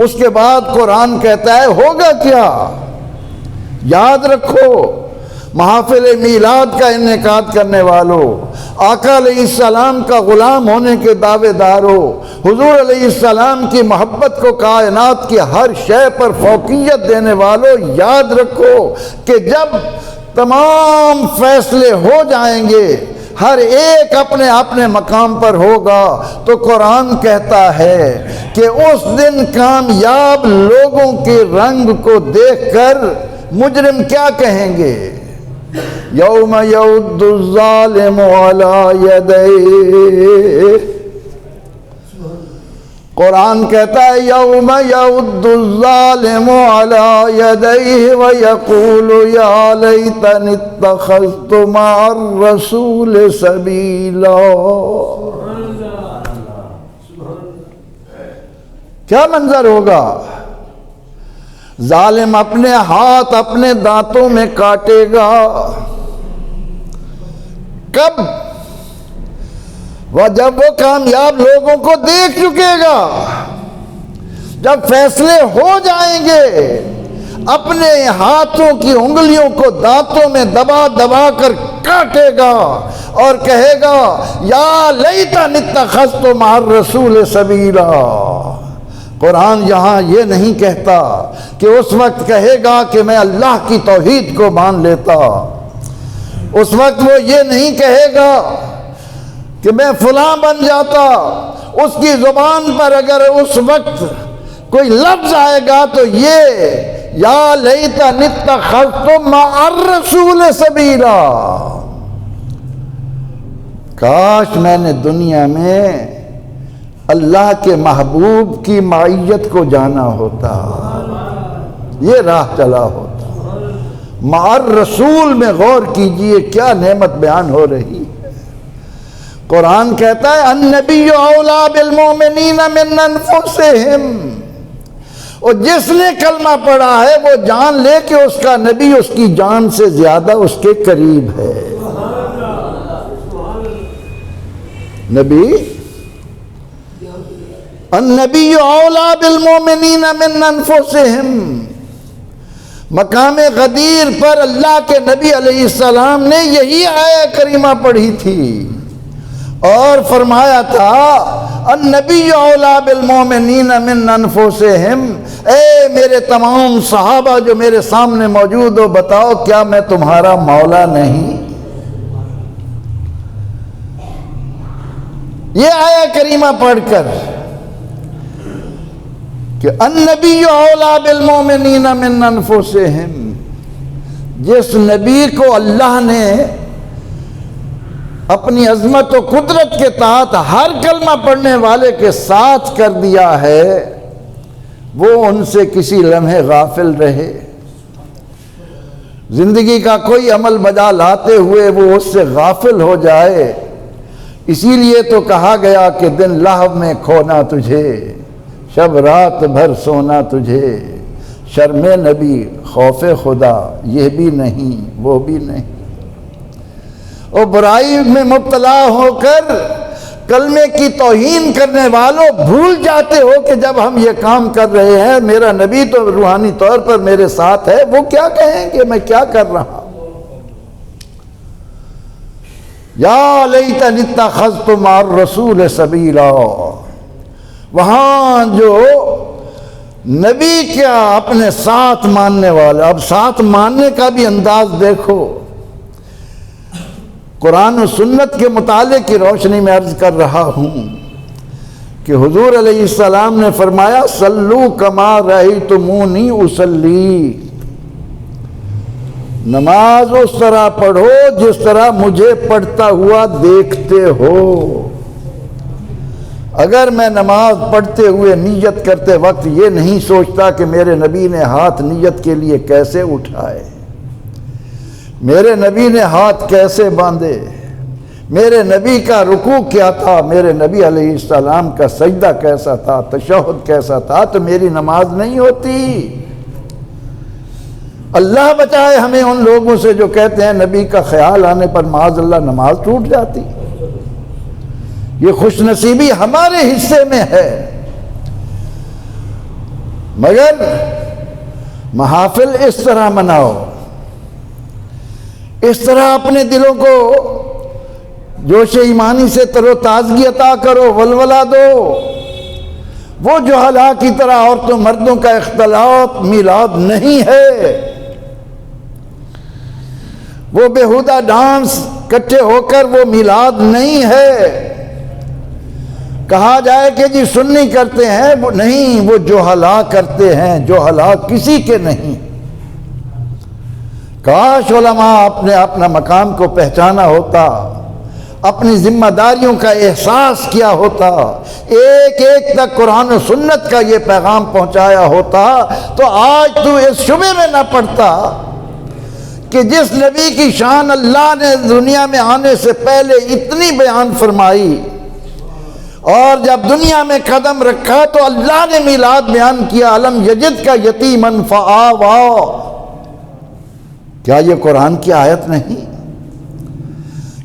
اس کے بعد قرآن کہتا ہے ہوگا کیا؟ یاد رکھو، محافل میلاد کا انعقاد کرنے والوں، آقا علیہ السلام کا غلام ہونے کے دعوے داروں، حضور علیہ السلام کی محبت کو کائنات کی ہر شے پر فوقیت دینے والوں، یاد رکھو کہ جب تمام فیصلے ہو جائیں گے، ہر ایک اپنے اپنے مقام پر ہوگا، تو قرآن کہتا ہے کہ اس دن کامیاب لوگوں کے رنگ کو دیکھ کر مجرم کیا کہیں گے؟ یوم یعض الظالم علی یدیہ، قرآن کہتا ہے یوم یعض الظالم علی یدیہ ویقول یا لیتنی اتخذت مع الرسول سبیلا۔ کیا منظر ہوگا؟ ظالم اپنے ہاتھ اپنے دانتوں میں کاٹے گا۔ کب؟ جب وہ کامیاب لوگوں کو دیکھ چکے گا، جب فیصلے ہو جائیں گے، اپنے ہاتھوں کی انگلیوں کو دانتوں میں دبا دبا کر کاٹے گا اور کہے گا یا لیتنی اتخذت مع الرسول سبیلا۔ قرآن یہاں یہ نہیں کہتا کہ اس وقت کہے گا کہ میں اللہ کی توحید کو مان لیتا، اس وقت وہ یہ نہیں کہے گا کہ میں فلاں بن جاتا۔ اس کی زبان پر اگر اس وقت کوئی لفظ آئے گا تو یہ یا لیتنی اتخذت مع الرسول سبیلا، کاش میں نے دنیا میں اللہ کے محبوب کی معیت کو جانا ہوتا، یہ راہ چلا ہوتا۔ مع الرسول میں غور کیجئے کیا نعمت بیان ہو رہی ہے۔ قرآن کہتا ہے النبی اولیٰ بالمؤمنین من انفسہم، اور جس نے کلمہ پڑھا ہے وہ جان لے کہ اس کا نبی اس کی جان سے زیادہ اس کے قریب ہے۔ نبی النبی اولیٰ بالمؤمنین من انفسہم، مقام غدیر پر اللہ کے نبی علیہ السلام نے یہی آیہ کریمہ پڑھی تھی اور فرمایا تھا النبی اولیٰ بالمؤمنین من انفسہم، اے میرے تمام صحابہ جو میرے سامنے موجود ہو، بتاؤ کیا میں تمہارا مولا نہیں؟ یہ آیہ کریمہ پڑھ کر کہ النبی اولیٰ بالمؤمنین من انفسہم، جس نبی کو اللہ نے اپنی عظمت و قدرت کے تحت ہر کلمہ پڑھنے والے کے ساتھ کر دیا ہے، وہ ان سے کسی لمحے غافل رہے، زندگی کا کوئی عمل بجا لاتے ہوئے وہ اس سے غافل ہو جائے۔ اسی لیے تو کہا گیا کہ دن لہو میں کھونا تجھے، شب رات بھر سونا تجھے، شرم نبی خوف خدا یہ بھی نہیں وہ بھی نہیں۔ اور برائی میں مبتلا ہو کر کلمے کی توہین کرنے والوں بھول جاتے ہو کہ جب ہم یہ کام کر رہے ہیں میرا نبی تو روحانی طور پر میرے ساتھ ہے، وہ کیا کہیں گے میں کیا کر رہا ہوں۔ یا لیتنی اتخذت مع الرسول سبیلا، وہاں جو نبی کیا اپنے ساتھ ماننے والا، اب ساتھ ماننے کا بھی انداز دیکھو۔ قرآن و سنت کے مطالعے کی روشنی میں عرض کر رہا ہوں کہ حضور علیہ السلام نے فرمایا صلو کما رأیتمونی اصلی، نماز اس طرح پڑھو جس طرح مجھے پڑھتا ہوا دیکھتے ہو۔ اگر میں نماز پڑھتے ہوئے نیت کرتے وقت یہ نہیں سوچتا کہ میرے نبی نے ہاتھ نیت کے لیے کیسے اٹھائے، میرے نبی نے ہاتھ کیسے باندھے، میرے نبی کا رکوع کیا تھا، میرے نبی علیہ السلام کا سجدہ کیسا تھا، تشہد کیسا تھا، تو میری نماز نہیں ہوتی۔ اللہ بچائے ہمیں ان لوگوں سے جو کہتے ہیں نبی کا خیال آنے پر معاذ اللہ نماز ٹوٹ جاتی۔ یہ خوش نصیبی ہمارے حصے میں ہے، مگر محافل اس طرح مناؤ، اس طرح اپنے دلوں کو جوش ایمانی سے تر و تازگی عطا کرو، ولولہ دو۔ وہ جہلا کی طرح عورتوں مردوں کا اختلاط میلاد نہیں ہے، وہ بیہودہ ڈانس اکٹھے ہو کر وہ میلاد نہیں ہے۔ کہا جائے کہ جی سنی کرتے ہیں، وہ نہیں، وہ جہلا کرتے ہیں، جہلا کسی کے نہیں۔ کاش علماء نے اپنا مقام کو پہچانا ہوتا، اپنی ذمہ داریوں کا احساس کیا ہوتا، ایک ایک تک قرآن و سنت کا یہ پیغام پہنچایا ہوتا، تو آج تو اس شبے میں نہ پڑتا کہ جس نبی کی شان اللہ نے دنیا میں آنے سے پہلے اتنی بیان فرمائی، اور جب دنیا میں قدم رکھا تو اللہ نے میلاد بیان کیا، الم یجد کا یتیمن فآویٰ۔ کیا یہ قرآن کی آیت نہیں؟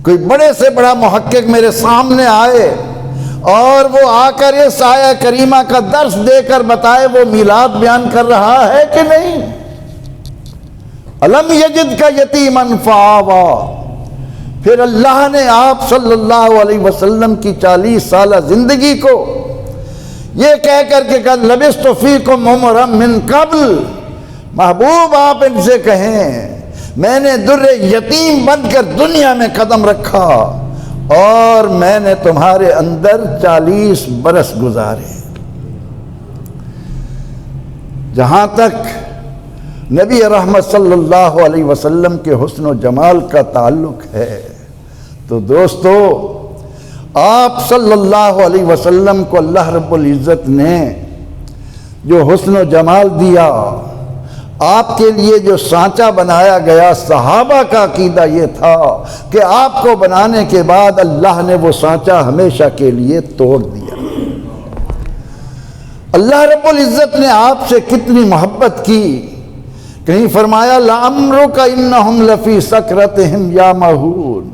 کوئی بڑے سے بڑا محقق میرے سامنے آئے اور وہ آ کر اس آیہ کریمہ کا درس دے کر بتائے وہ میلاد بیان کر رہا ہے کہ نہیں؟ الم یجد کا یتیمن فآویٰ۔ پھر اللہ نے آپ صلی اللہ علیہ وسلم کی 40 سالہ زندگی کو یہ کہہ کر کہ قد لبثت فیکم عمرا من قبل، محبوب آپ ان سے کہیں میں نے در یتیم بن کر دنیا میں قدم رکھا اور میں نے تمہارے اندر 40 برس گزارے۔ جہاں تک نبی رحمت صلی اللہ علیہ وسلم کے حسن و جمال کا تعلق ہے تو دوستو، آپ صلی اللہ علیہ وسلم کو اللہ رب العزت نے جو حسن و جمال دیا، آپ کے لیے جو سانچہ بنایا گیا، صحابہ کا عقیدہ یہ تھا کہ آپ کو بنانے کے بعد اللہ نے وہ سانچہ ہمیشہ کے لیے توڑ دیا۔ اللہ رب العزت نے آپ سے کتنی محبت کی، کہیں فرمایا لَعَمْرُكَ إِنَّهُمْ لَفِي سَكْرَتِهِمْ يَعْمَهُونَ،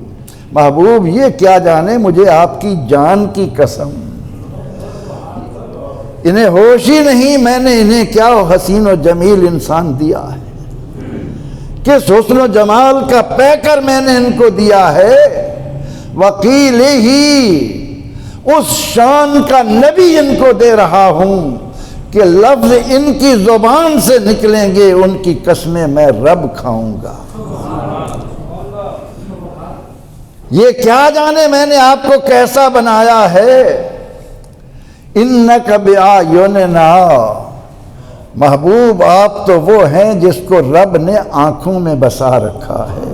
محبوب یہ کیا جانے، مجھے آپ کی جان کی قسم، انہیں ہوش ہی نہیں میں نے انہیں کیا حسین و جمیل انسان دیا ہے، کس حسن و جمال کا پیکر میں نے ان کو دیا ہے۔ وکیل ہی اس شان کا نبی ان کو دے رہا ہوں کہ لفظ ان کی زبان سے نکلیں گے، ان کی قسمیں میں رب کھاؤں گا۔ یہ کیا جانے میں نے آپ کو کیسا بنایا ہے۔ اِنَّكَ بِأَعْيُنِنَا، محبوب آپ تو وہ ہیں جس کو رب نے آنکھوں میں بسا رکھا ہے۔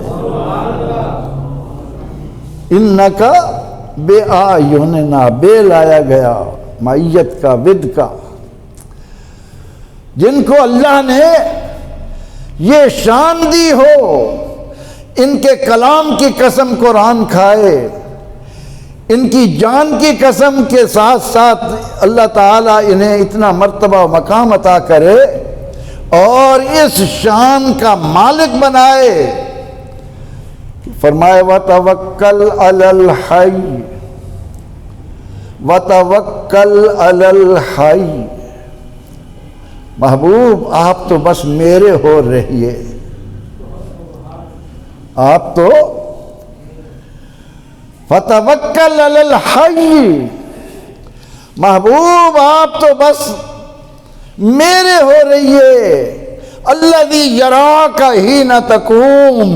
اِنَّكَ بِأَعْيُنِنَا، بے لایا گیا معیت کا، ود کا، جن کو اللہ نے یہ شان دی ہو، ان کے کلام کی قسم قرآن کھائے، ان کی جان کی قسم کے ساتھ ساتھ اللہ تعالیٰ انہیں اتنا مرتبہ و مقام عطا کرے اور اس شان کا مالک بنائے۔ فرمائے وَتَوَكَّلْ عَلَى الْحَيِّ، وَتَوَكَّلْ عَلَى الْحَيِّ، محبوب آپ تو بس میرے ہو رہیے، آپ تو فَتَوَكَّلْ عَلَى الْحَيِّ، محبوب آپ تو بس میرے ہو رہیے، الَّذِي يَرَاكَ حِينَ تَقُومُ،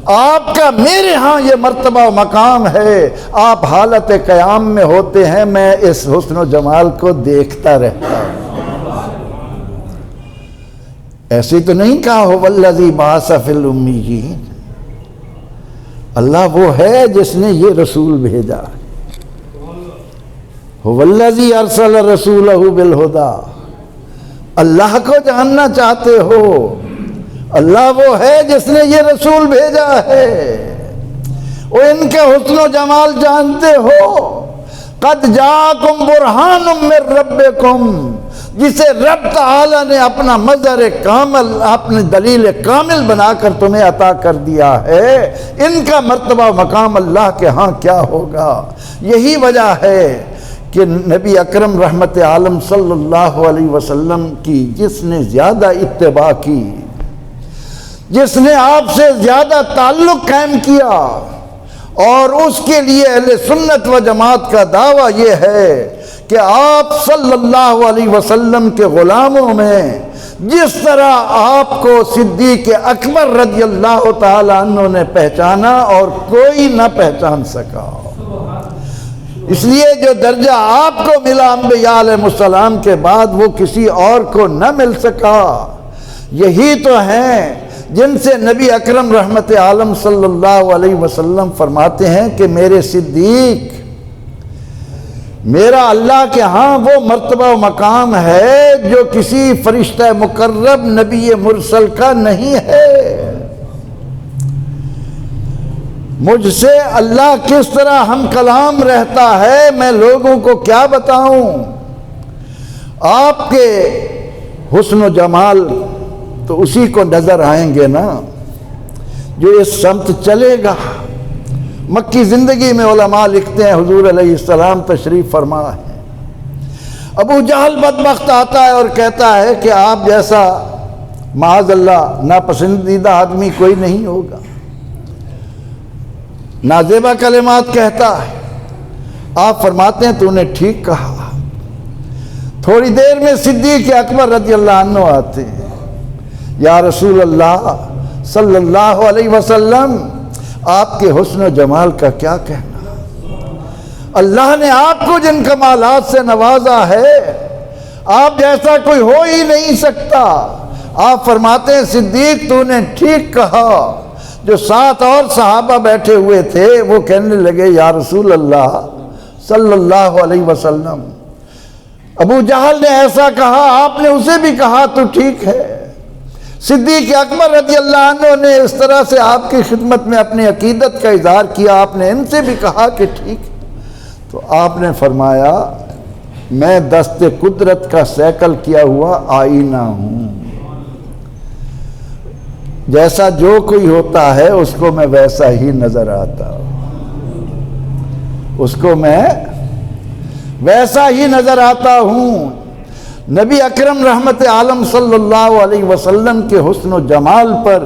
آپ کا میرے ہاں یہ مرتبہ و مقام ہے، آپ حالت قیام میں ہوتے ہیں، میں اس حسن و جمال کو دیکھتا رہتا ہوں۔ ایسی تو نہیں کہا هو الذی بعث فی الامیین، اللہ وہ ہے جس نے یہ رسول بھیجا، هو الذی ارسل رسولہ بالہدی، اللہ کو جاننا چاہتے ہو، اللہ وہ ہے جس نے یہ رسول بھیجا ہے، وہ ان کے حسن و جمال جانتے ہو قد جاءکم برہان من ربکم، جسے رب تعالی نے اپنا مظہر کامل، اپنی دلیل کامل بنا کر تمہیں عطا کر دیا ہے، ان کا مرتبہ و مقام اللہ کے ہاں کیا ہوگا؟ یہی وجہ ہے کہ نبی اکرم رحمت عالم صلی اللہ علیہ وسلم کی جس نے زیادہ اتباع کی، جس نے آپ سے زیادہ تعلق قائم کیا، اور اس کے لیے اہل سنت و جماعت کا دعویٰ یہ ہے کہ آپ صلی اللہ علیہ وسلم کے غلاموں میں جس طرح آپ کو صدیق اکبر رضی اللہ تعالی عنہ نے پہچانا اور کوئی نہ پہچان سکا، اس لیے جو درجہ آپ کو ملا انبیاء علیہ السلام کے بعد وہ کسی اور کو نہ مل سکا۔ یہی تو ہیں جن سے نبی اکرم رحمت عالم صلی اللہ علیہ وسلم فرماتے ہیں کہ میرے صدیق، میرا اللہ کے ہاں وہ مرتبہ و مقام ہے جو کسی فرشتہ مقرب نبی مرسل کا نہیں ہے۔ مجھ سے اللہ کس طرح ہم کلام رہتا ہے میں لوگوں کو کیا بتاؤں؟ آپ کے حسن و جمال تو اسی کو نظر آئیں گے نا جو اس سمت چلے گا۔ مکی زندگی میں علماء لکھتے ہیں حضور علیہ السلام تشریف فرما ہے، ابو جہل بدبخت آتا ہے اور کہتا ہے کہ آپ جیسا معاذ اللہ ناپسندیدہ آدمی کوئی نہیں ہوگا، نازیبا کلمات کہتا ہے۔ آپ فرماتے ہیں تو نے ٹھیک کہا۔ تھوڑی دیر میں صدیق اکبر رضی اللہ عنہ آتے ہیں، یا رسول اللہ صلی اللہ علیہ وسلم آپ کے حسن و جمال کا کیا کہنا، اللہ نے آپ کو جن کمالات سے نوازا ہے آپ جیسا کوئی ہو ہی نہیں سکتا۔ آپ فرماتے ہیں صدیق تو نے ٹھیک کہا۔ جو 7 اور صحابہ بیٹھے ہوئے تھے وہ کہنے لگے یا رسول اللہ صلی اللہ علیہ وسلم ابو جہل نے ایسا کہا، آپ نے اسے بھی کہا تو ٹھیک ہے۔ صدیق اکبر رضی اللہ عنہ نے اس طرح سے آپ کی خدمت میں اپنی عقیدت کا اظہار کیا، آپ نے ان سے بھی کہا کہ ٹھیک ہے۔ تو آپ نے فرمایا میں دست قدرت کا سیکل کیا ہوا آئینہ ہوں، جیسا جو کوئی ہوتا ہے اس کو میں ویسا ہی نظر آتا ہوں، اس کو میں ویسا ہی نظر آتا ہوں۔ نبی اکرم رحمت عالم صلی اللہ علیہ وسلم کے حسن و جمال پر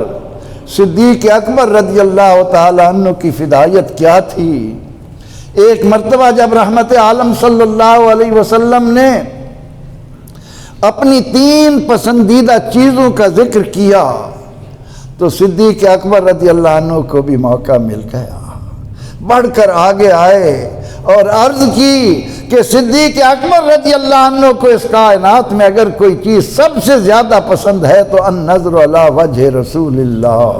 صدیق اکبر رضی اللہ تعالی عنہ کی فدائیت کیا تھی۔ ایک مرتبہ جب رحمت عالم صلی اللہ علیہ وسلم نے اپنی 3 پسندیدہ چیزوں کا ذکر کیا تو صدیق اکبر رضی اللہ عنہ کو بھی موقع مل گیا، بڑھ کر آگے آئے اور عرض کی کہ صدیق اکبر رضی اللہ عنہ کو اس کائنات میں اگر کوئی چیز سب سے زیادہ پسند ہے تو النظر علی وجہ رسول اللہ،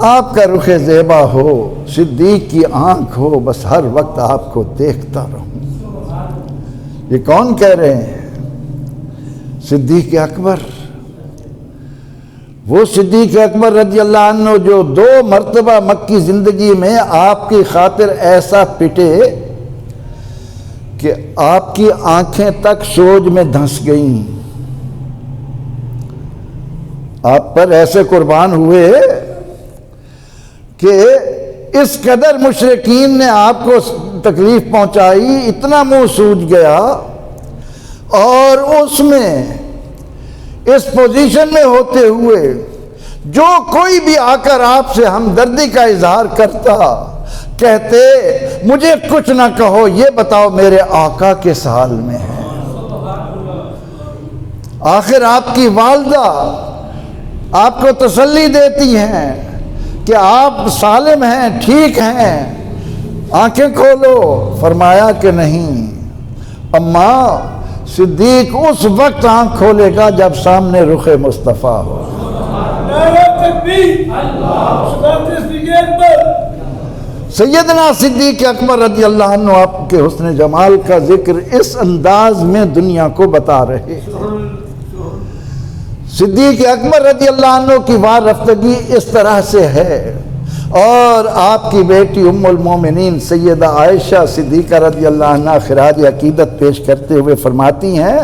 آپ کا رخ زیبا ہو، صدیق کی آنکھ ہو، بس ہر وقت آپ کو دیکھتا رہوں۔ یہ کون کہہ رہے ہیں؟ صدیق اکبر، وہ صدیق اکبر رضی اللہ عنہ جو 2 مرتبہ مکی زندگی میں آپ کی خاطر ایسا پٹے کہ آپ کی آنکھیں تک سوج میں دھنس گئیں، آپ پر ایسے قربان ہوئے کہ اس قدر مشرکین نے آپ کو تکلیف پہنچائی، اتنا منہ سوج گیا، اور اس میں اس پوزیشن میں ہوتے ہوئے جو کوئی بھی آ کر آپ سے ہمدردی کا اظہار کرتا، کہتے مجھے کچھ نہ کہو، یہ بتاؤ میرے آقا کس حال میں ہے۔ آخر آپ کی والدہ آپ کو تسلی دیتی ہیں کہ آپ سالم ہیں، ٹھیک ہیں، آنکھیں کھولو۔ فرمایا کہ نہیں اماں، صدیق اس وقت آنکھ کھولے گا جب سامنے رخ مصطفیٰ ہو۔ سیدنا صدیق اکبر رضی اللہ عنہ آپ کے حسن جمال کا ذکر اس انداز میں دنیا کو بتا رہے۔ صدیق اکبر رضی اللہ عنہ کی وارفتگی اس طرح سے ہے، اور آپ کی بیٹی ام المومنین سیدہ عائشہ صدیقہ رضی اللہ عنہ خراج عقیدت پیش کرتے ہوئے فرماتی ہیں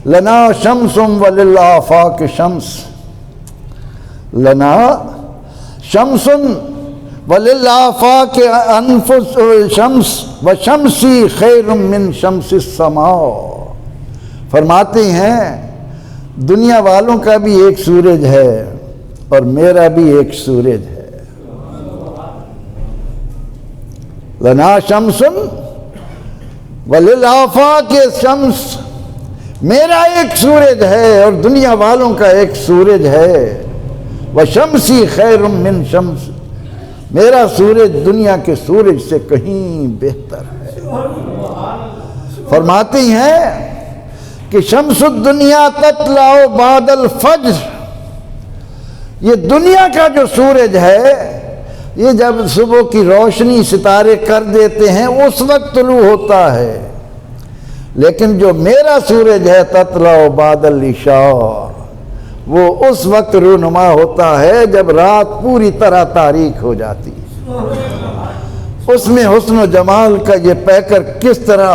لنا شمس وللآفاق شمس، لنا شمس وللآفاق انفس شمس وشمسی خیر من شمس السماء۔ فرماتے ہیں دنیا والوں کا بھی ایک سورج ہے اور میرا بھی ایک سورج ہے۔ لنا شمس وللآفاق شمس، میرا ایک سورج ہے اور دنیا والوں کا ایک سورج ہے۔ وشمسی خیر من شمس، میرا سورج دنیا کے سورج سے کہیں بہتر ہے۔ فرماتی ہیں کہ شمس الدنیا تطلع بعد الفجر، یہ دنیا کا جو سورج ہے یہ جب صبح کی روشنی ستارے کر دیتے ہیں اس وقت طلوع ہوتا ہے، لیکن جو میرا سورج ہے تطلع بعد العشاء، وہ اس وقت رونما ہوتا ہے جب رات پوری طرح تاریک ہو جاتی ہے۔ اس میں حسن و جمال کا یہ پیکر کس طرح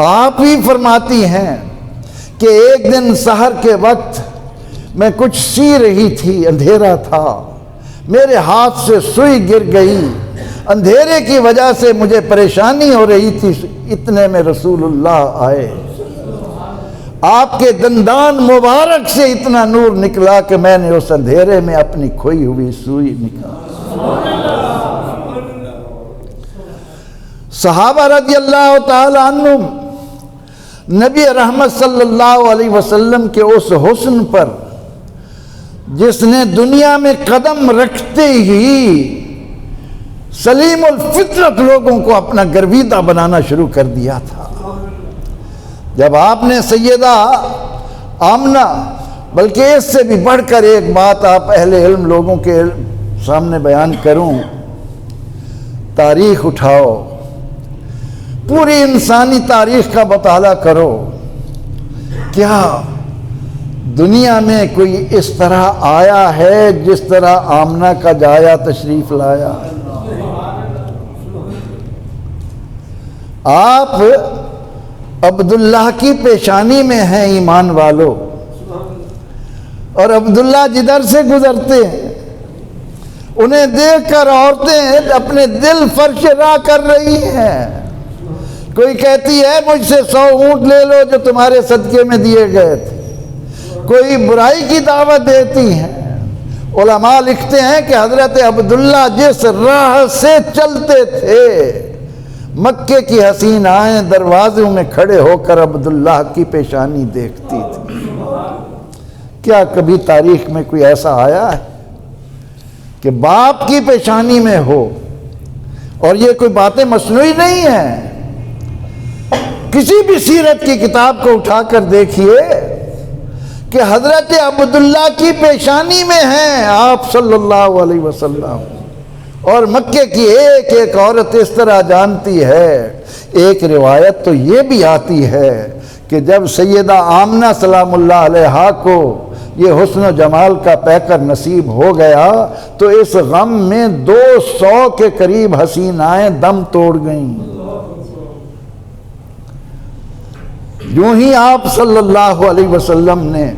آپ ہی فرماتی ہیں کہ ایک دن سحر کے وقت میں کچھ سی رہی تھی، اندھیرا تھا، میرے ہاتھ سے سوئی گر گئی، اندھیرے کی وجہ سے مجھے پریشانی ہو رہی تھی، اتنے میں رسول اللہ آئے، آپ کے دندان مبارک سے اتنا نور نکلا کہ میں نے اس اندھیرے میں اپنی کھوئی ہوئی سوئی نکالی۔ صحابہ رضی اللہ تعالی عنہم نبی رحمت صلی اللہ علیہ وسلم کے اس حسن پر جس نے دنیا میں قدم رکھتے ہی سلیم الفطرت لوگوں کو اپنا گرویدہ بنانا شروع کر دیا تھا، جب آپ نے سیدہ آمنہ، بلکہ اس سے بھی بڑھ کر ایک بات آپ اہل علم لوگوں کے سامنے بیان کروں، تاریخ اٹھاؤ، پوری انسانی تاریخ کا مطالعہ کرو، کیا دنیا میں کوئی اس طرح آیا ہے جس طرح آمنہ کا جایا تشریف لایا؟ آپ عبداللہ کی پیشانی میں ہیں ایمان والو، اور عبداللہ جدھر سے گزرتے ہیں انہیں دیکھ کر عورتیں اپنے دل فرش راہ کر رہی ہیں، کوئی کہتی ہے مجھ سے 100 اونٹ لے لو جو تمہارے صدقے میں دیے گئے تھے، کوئی برائی کی دعوت دیتی ہے۔ علماء لکھتے ہیں کہ حضرت عبداللہ جس راہ سے چلتے تھے مکے کی حسین آئیں دروازوں میں کھڑے ہو کر عبداللہ کی پیشانی دیکھتی تھی۔ کیا کبھی تاریخ میں کوئی ایسا آیا ہے کہ باپ کی پیشانی میں ہو؟ اور یہ کوئی باتیں مصنوعی نہیں ہیں، کسی بھی سیرت کی کتاب کو اٹھا کر دیکھیے کہ حضرت عبداللہ کی پیشانی میں ہیں آپ صلی اللہ علیہ وسلم، اور مکے کی ایک ایک عورت اس طرح جانتی ہے۔ ایک روایت تو یہ بھی آتی ہے کہ جب سیدہ آمنہ سلام اللہ علیہا کو یہ حسن و جمال کا پیکر نصیب ہو گیا تو اس غم میں 200 کے قریب حسینائیں دم توڑ گئیں۔ یوں ہی آپ صلی اللہ علیہ وسلم نے،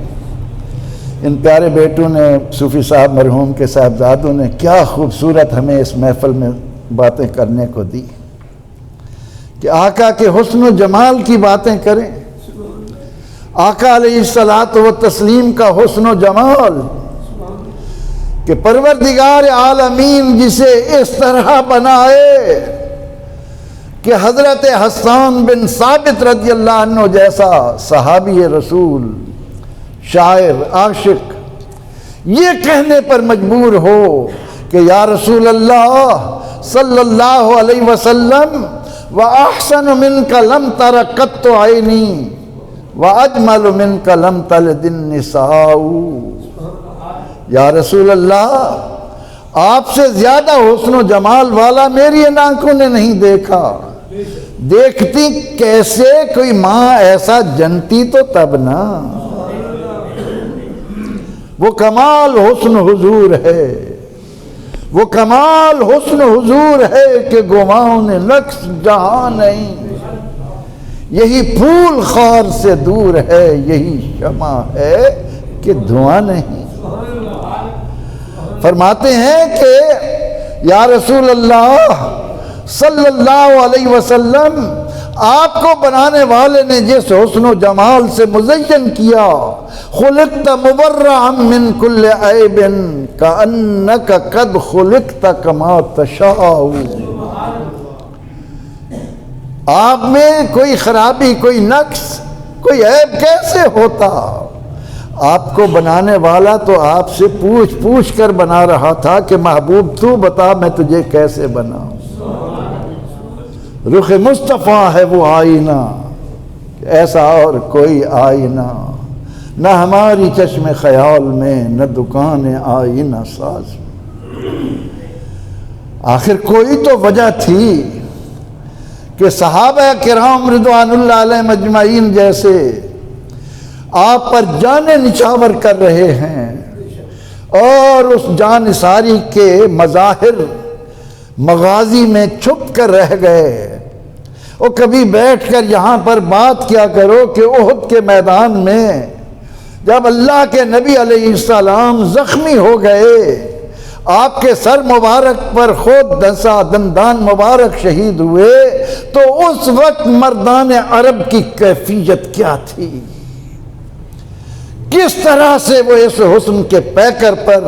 ان پیارے بیٹوں نے، صوفی صاحب مرحوم کے صاحبزادوں نے کیا خوبصورت ہمیں اس محفل میں باتیں کرنے کو دی کہ آقا کے حسن و جمال کی باتیں کریں، آقا علیہ الصلاۃ والتسلیم کا حسن و جمال، کہ پروردگار عالمین جسے اس طرح بنائے کہ حضرت حسان بن ثابت رضی اللہ عنہ جیسا صحابی رسول، شاعر، عاشق، یہ کہنے پر مجبور ہو کہ یا رسول اللہ صلی اللہ علیہ وسلم وَأَحْسَنُ مِنْكَ لَمْ تَرَ قَطُّ عَيْنِي وَأَجْمَلُ مِنْكَ لَمْ تَلِدِ النِّسَاءُ، یا رسول اللہ آپ سے زیادہ حسن و جمال والا میری ان آنکھوں نے نہیں دیکھا، دیکھتی کیسے کوئی ماں ایسا جنتی تو تب نہ، وہ کمال حسن حضور ہے، وہ کمال حسن حضور ہے کہ گمان نقص جہاں نہیں، یہی پھول خار سے دور ہے، یہی شمع ہے کہ دھواں نہیں۔ فرماتے ہیں کہ یا رسول اللہ صلی اللہ علیہ وسلم، آپ کو بنانے والے نے جس حسن و جمال سے مزین کیا، خلقت مبرعا من کل عیب کأنک قد خلقت کما تشاء، آپ میں کوئی خرابی، کوئی نقص، کوئی عیب کیسے ہوتا؟ آپ کو بنانے والا تو آپ سے پوچھ پوچھ کر بنا رہا تھا کہ محبوب تو بتا میں تجھے کیسے بناؤں۔ رخ مصطفیٰ ہے وہ آئینہ، ایسا اور کوئی آئینہ، نہ ہماری چشم خیال میں، نہ دکان آئینہ ساز۔ آخر کوئی تو وجہ تھی کہ صحابہ کرام رضوان اللہ علیہ مجمعین جیسے آپ پر جانیں نچھاور کر رہے ہیں، اور اس جان نثاری کے مظاہر مغازی میں چھپ کر رہ گئے۔ اور کبھی بیٹھ کر یہاں پر بات کیا کرو کہ احد کے میدان میں جب اللہ کے نبی علیہ السلام زخمی ہو گئے، آپ کے سر مبارک پر خود دندان مبارک شہید ہوئے، تو اس وقت مردان عرب کی کیفیت کیا تھی؟ کس طرح سے وہ اس حسن کے پیکر پر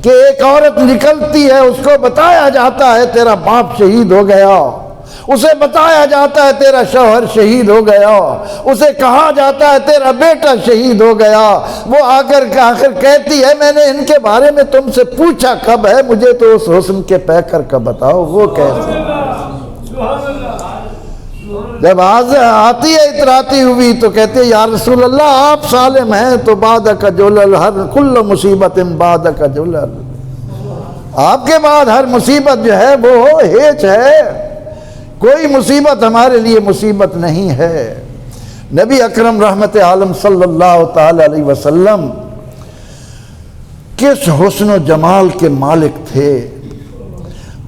کہ ایک عورت نکلتی ہے، اس کو بتایا جاتا ہے تیرا باپ شہید ہو گیا، اسے بتایا جاتا ہے تیرا شوہر شہید ہو گیا، اسے کہا جاتا ہے تیرا بیٹا شہید ہو گیا، وہ آخر کہتی ہے میں نے ان کے بارے میں تم سے پوچھا کب ہے، مجھے تو اس حسن کے پیکر کا بتاؤ وہ کیسے۔ جب آتی ہے اتراتی ہوئی تو کہتے ہیں یا رسول اللہ آپ سالم ہیں تو بعدک جلل، ہر کل مصیبت بعدک جلل، آپ کے بعد ہر مصیبت جو ہے وہ ہیچ ہے، کوئی مصیبت ہمارے لیے مصیبت نہیں ہے۔ نبی اکرم رحمت عالم صلی اللہ تعالی علیہ وسلم کس حسن و جمال کے مالک تھے،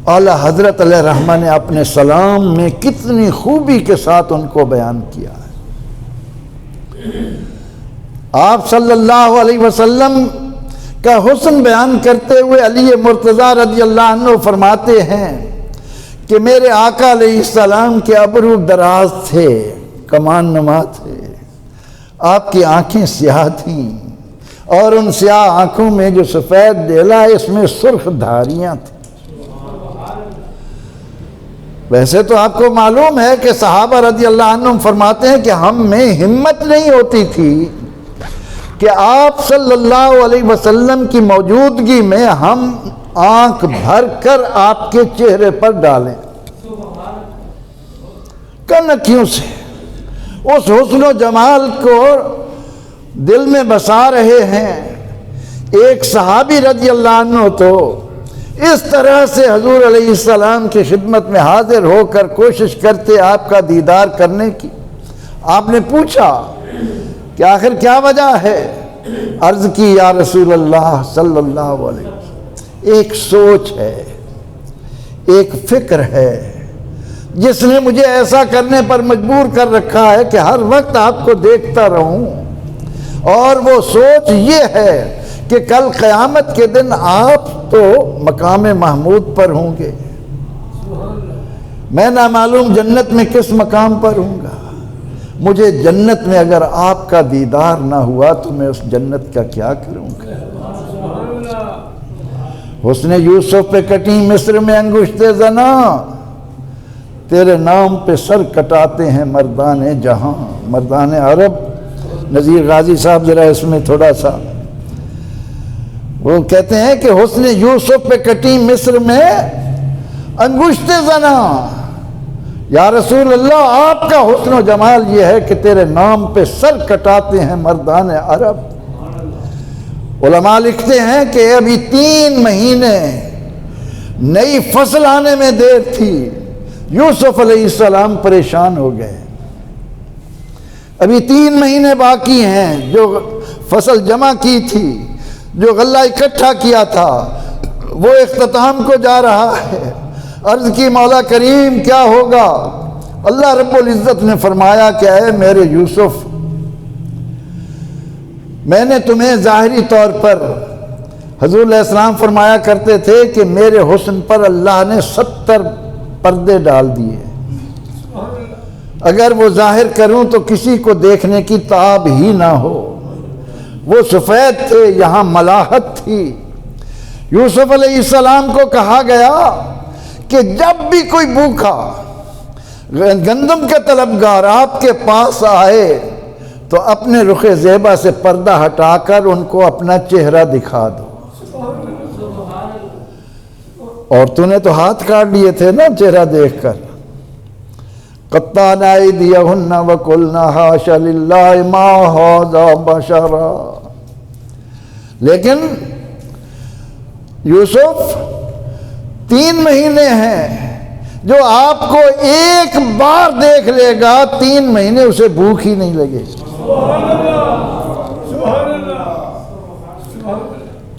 اعلیٰ حضرت علیہ رحمہ نے اپنے سلام میں کتنی خوبی کے ساتھ ان کو بیان کیا ہے۔ آپ صلی اللہ علیہ وسلم کا حسن بیان کرتے ہوئے علی مرتضیٰ رضی اللہ عنہ فرماتے ہیں کہ میرے آقا علیہ السلام کے ابرو دراز تھے، کمان نما تھے، آپ کی آنکھیں سیاہ تھیں، اور ان سیاہ آنکھوں میں جو سفید ڈیلا ہے اس میں سرخ دھاریاں تھیں۔ ویسے تو آپ کو معلوم ہے کہ صحابہ رضی اللہ عنہم فرماتے ہیں کہ ہم میں ہمت نہیں ہوتی تھی کہ آپ صلی اللہ علیہ وسلم کی موجودگی میں ہم آنکھ بھر کر آپ کے چہرے پر ڈالیں، کنکھیوں سے اس حسن و جمال کو دل میں بسا رہے ہیں۔ ایک صحابی رضی اللہ عنہ تو اس طرح سے حضور علیہ السلام کی خدمت میں حاضر ہو کر کوشش کرتے آپ کا دیدار کرنے کی۔ آپ نے پوچھا کہ آخر کیا وجہ ہے؟ عرض کی یا رسول اللہ صلی اللہ علیہ وسلم، ایک سوچ ہے، ایک فکر ہے جس نے مجھے ایسا کرنے پر مجبور کر رکھا ہے کہ ہر وقت آپ کو دیکھتا رہوں، اور وہ سوچ یہ ہے کہ کل قیامت کے دن آپ تو مقام محمود پر ہوں گے، میں نامعلوم جنت میں کس مقام پر ہوں گا، مجھے جنت میں اگر آپ کا دیدار نہ ہوا تو میں اس جنت کا کیا کروں گا۔ حسن یوسف پہ کٹی مصر میں انگشت زنا، تیرے نام پہ سر کٹاتے ہیں مردان جہاں، مردان عرب۔ نذیر غازی صاحب ذرا اس میں تھوڑا سا وہ کہتے ہیں کہ حسن یوسف پہ کٹی مصر میں انگشت زنا، یا رسول اللہ آپ کا حسن و جمال یہ ہے کہ تیرے نام پہ سر کٹاتے ہیں مردان عرب۔ علماء لکھتے ہیں کہ ابھی 3 مہینے نئی فصل آنے میں دیر تھی، یوسف علیہ السلام پریشان ہو گئے، ابھی 3 مہینے باقی ہیں، جو فصل جمع کی تھی، جو غلہ اکٹھا کیا تھا وہ اختتام کو جا رہا ہے۔ عرض کی مولا کریم کیا ہوگا؟ اللہ رب العزت نے فرمایا کہ اے میرے یوسف، میں نے تمہیں ظاہری طور پر، حضور علیہ السلام فرمایا کرتے تھے کہ میرے حسن پر اللہ نے 70 پردے ڈال دیے، اگر وہ ظاہر کروں تو کسی کو دیکھنے کی تاب ہی نہ ہو۔ وہ سفید تھے، یہاں ملاحت تھی۔ یوسف علیہ السلام کو کہا گیا کہ جب بھی کوئی بھوکا گندم کا طلبگار آپ کے پاس آئے تو اپنے رخ زیبا سے پردہ ہٹا کر ان کو اپنا چہرہ دکھا دو۔ عورتوں نے تو ہاتھ کاٹ لیے تھے نا چہرہ دیکھ کر۔ قطعنا ایدیہن وقلنا حاش للہ ما ھذا بشرا، لیکن یوسف 3 مہینے ہیں، جو آپ کو ایک بار دیکھ لے گا 3 مہینے اسے بھوک ہی نہیں لگے۔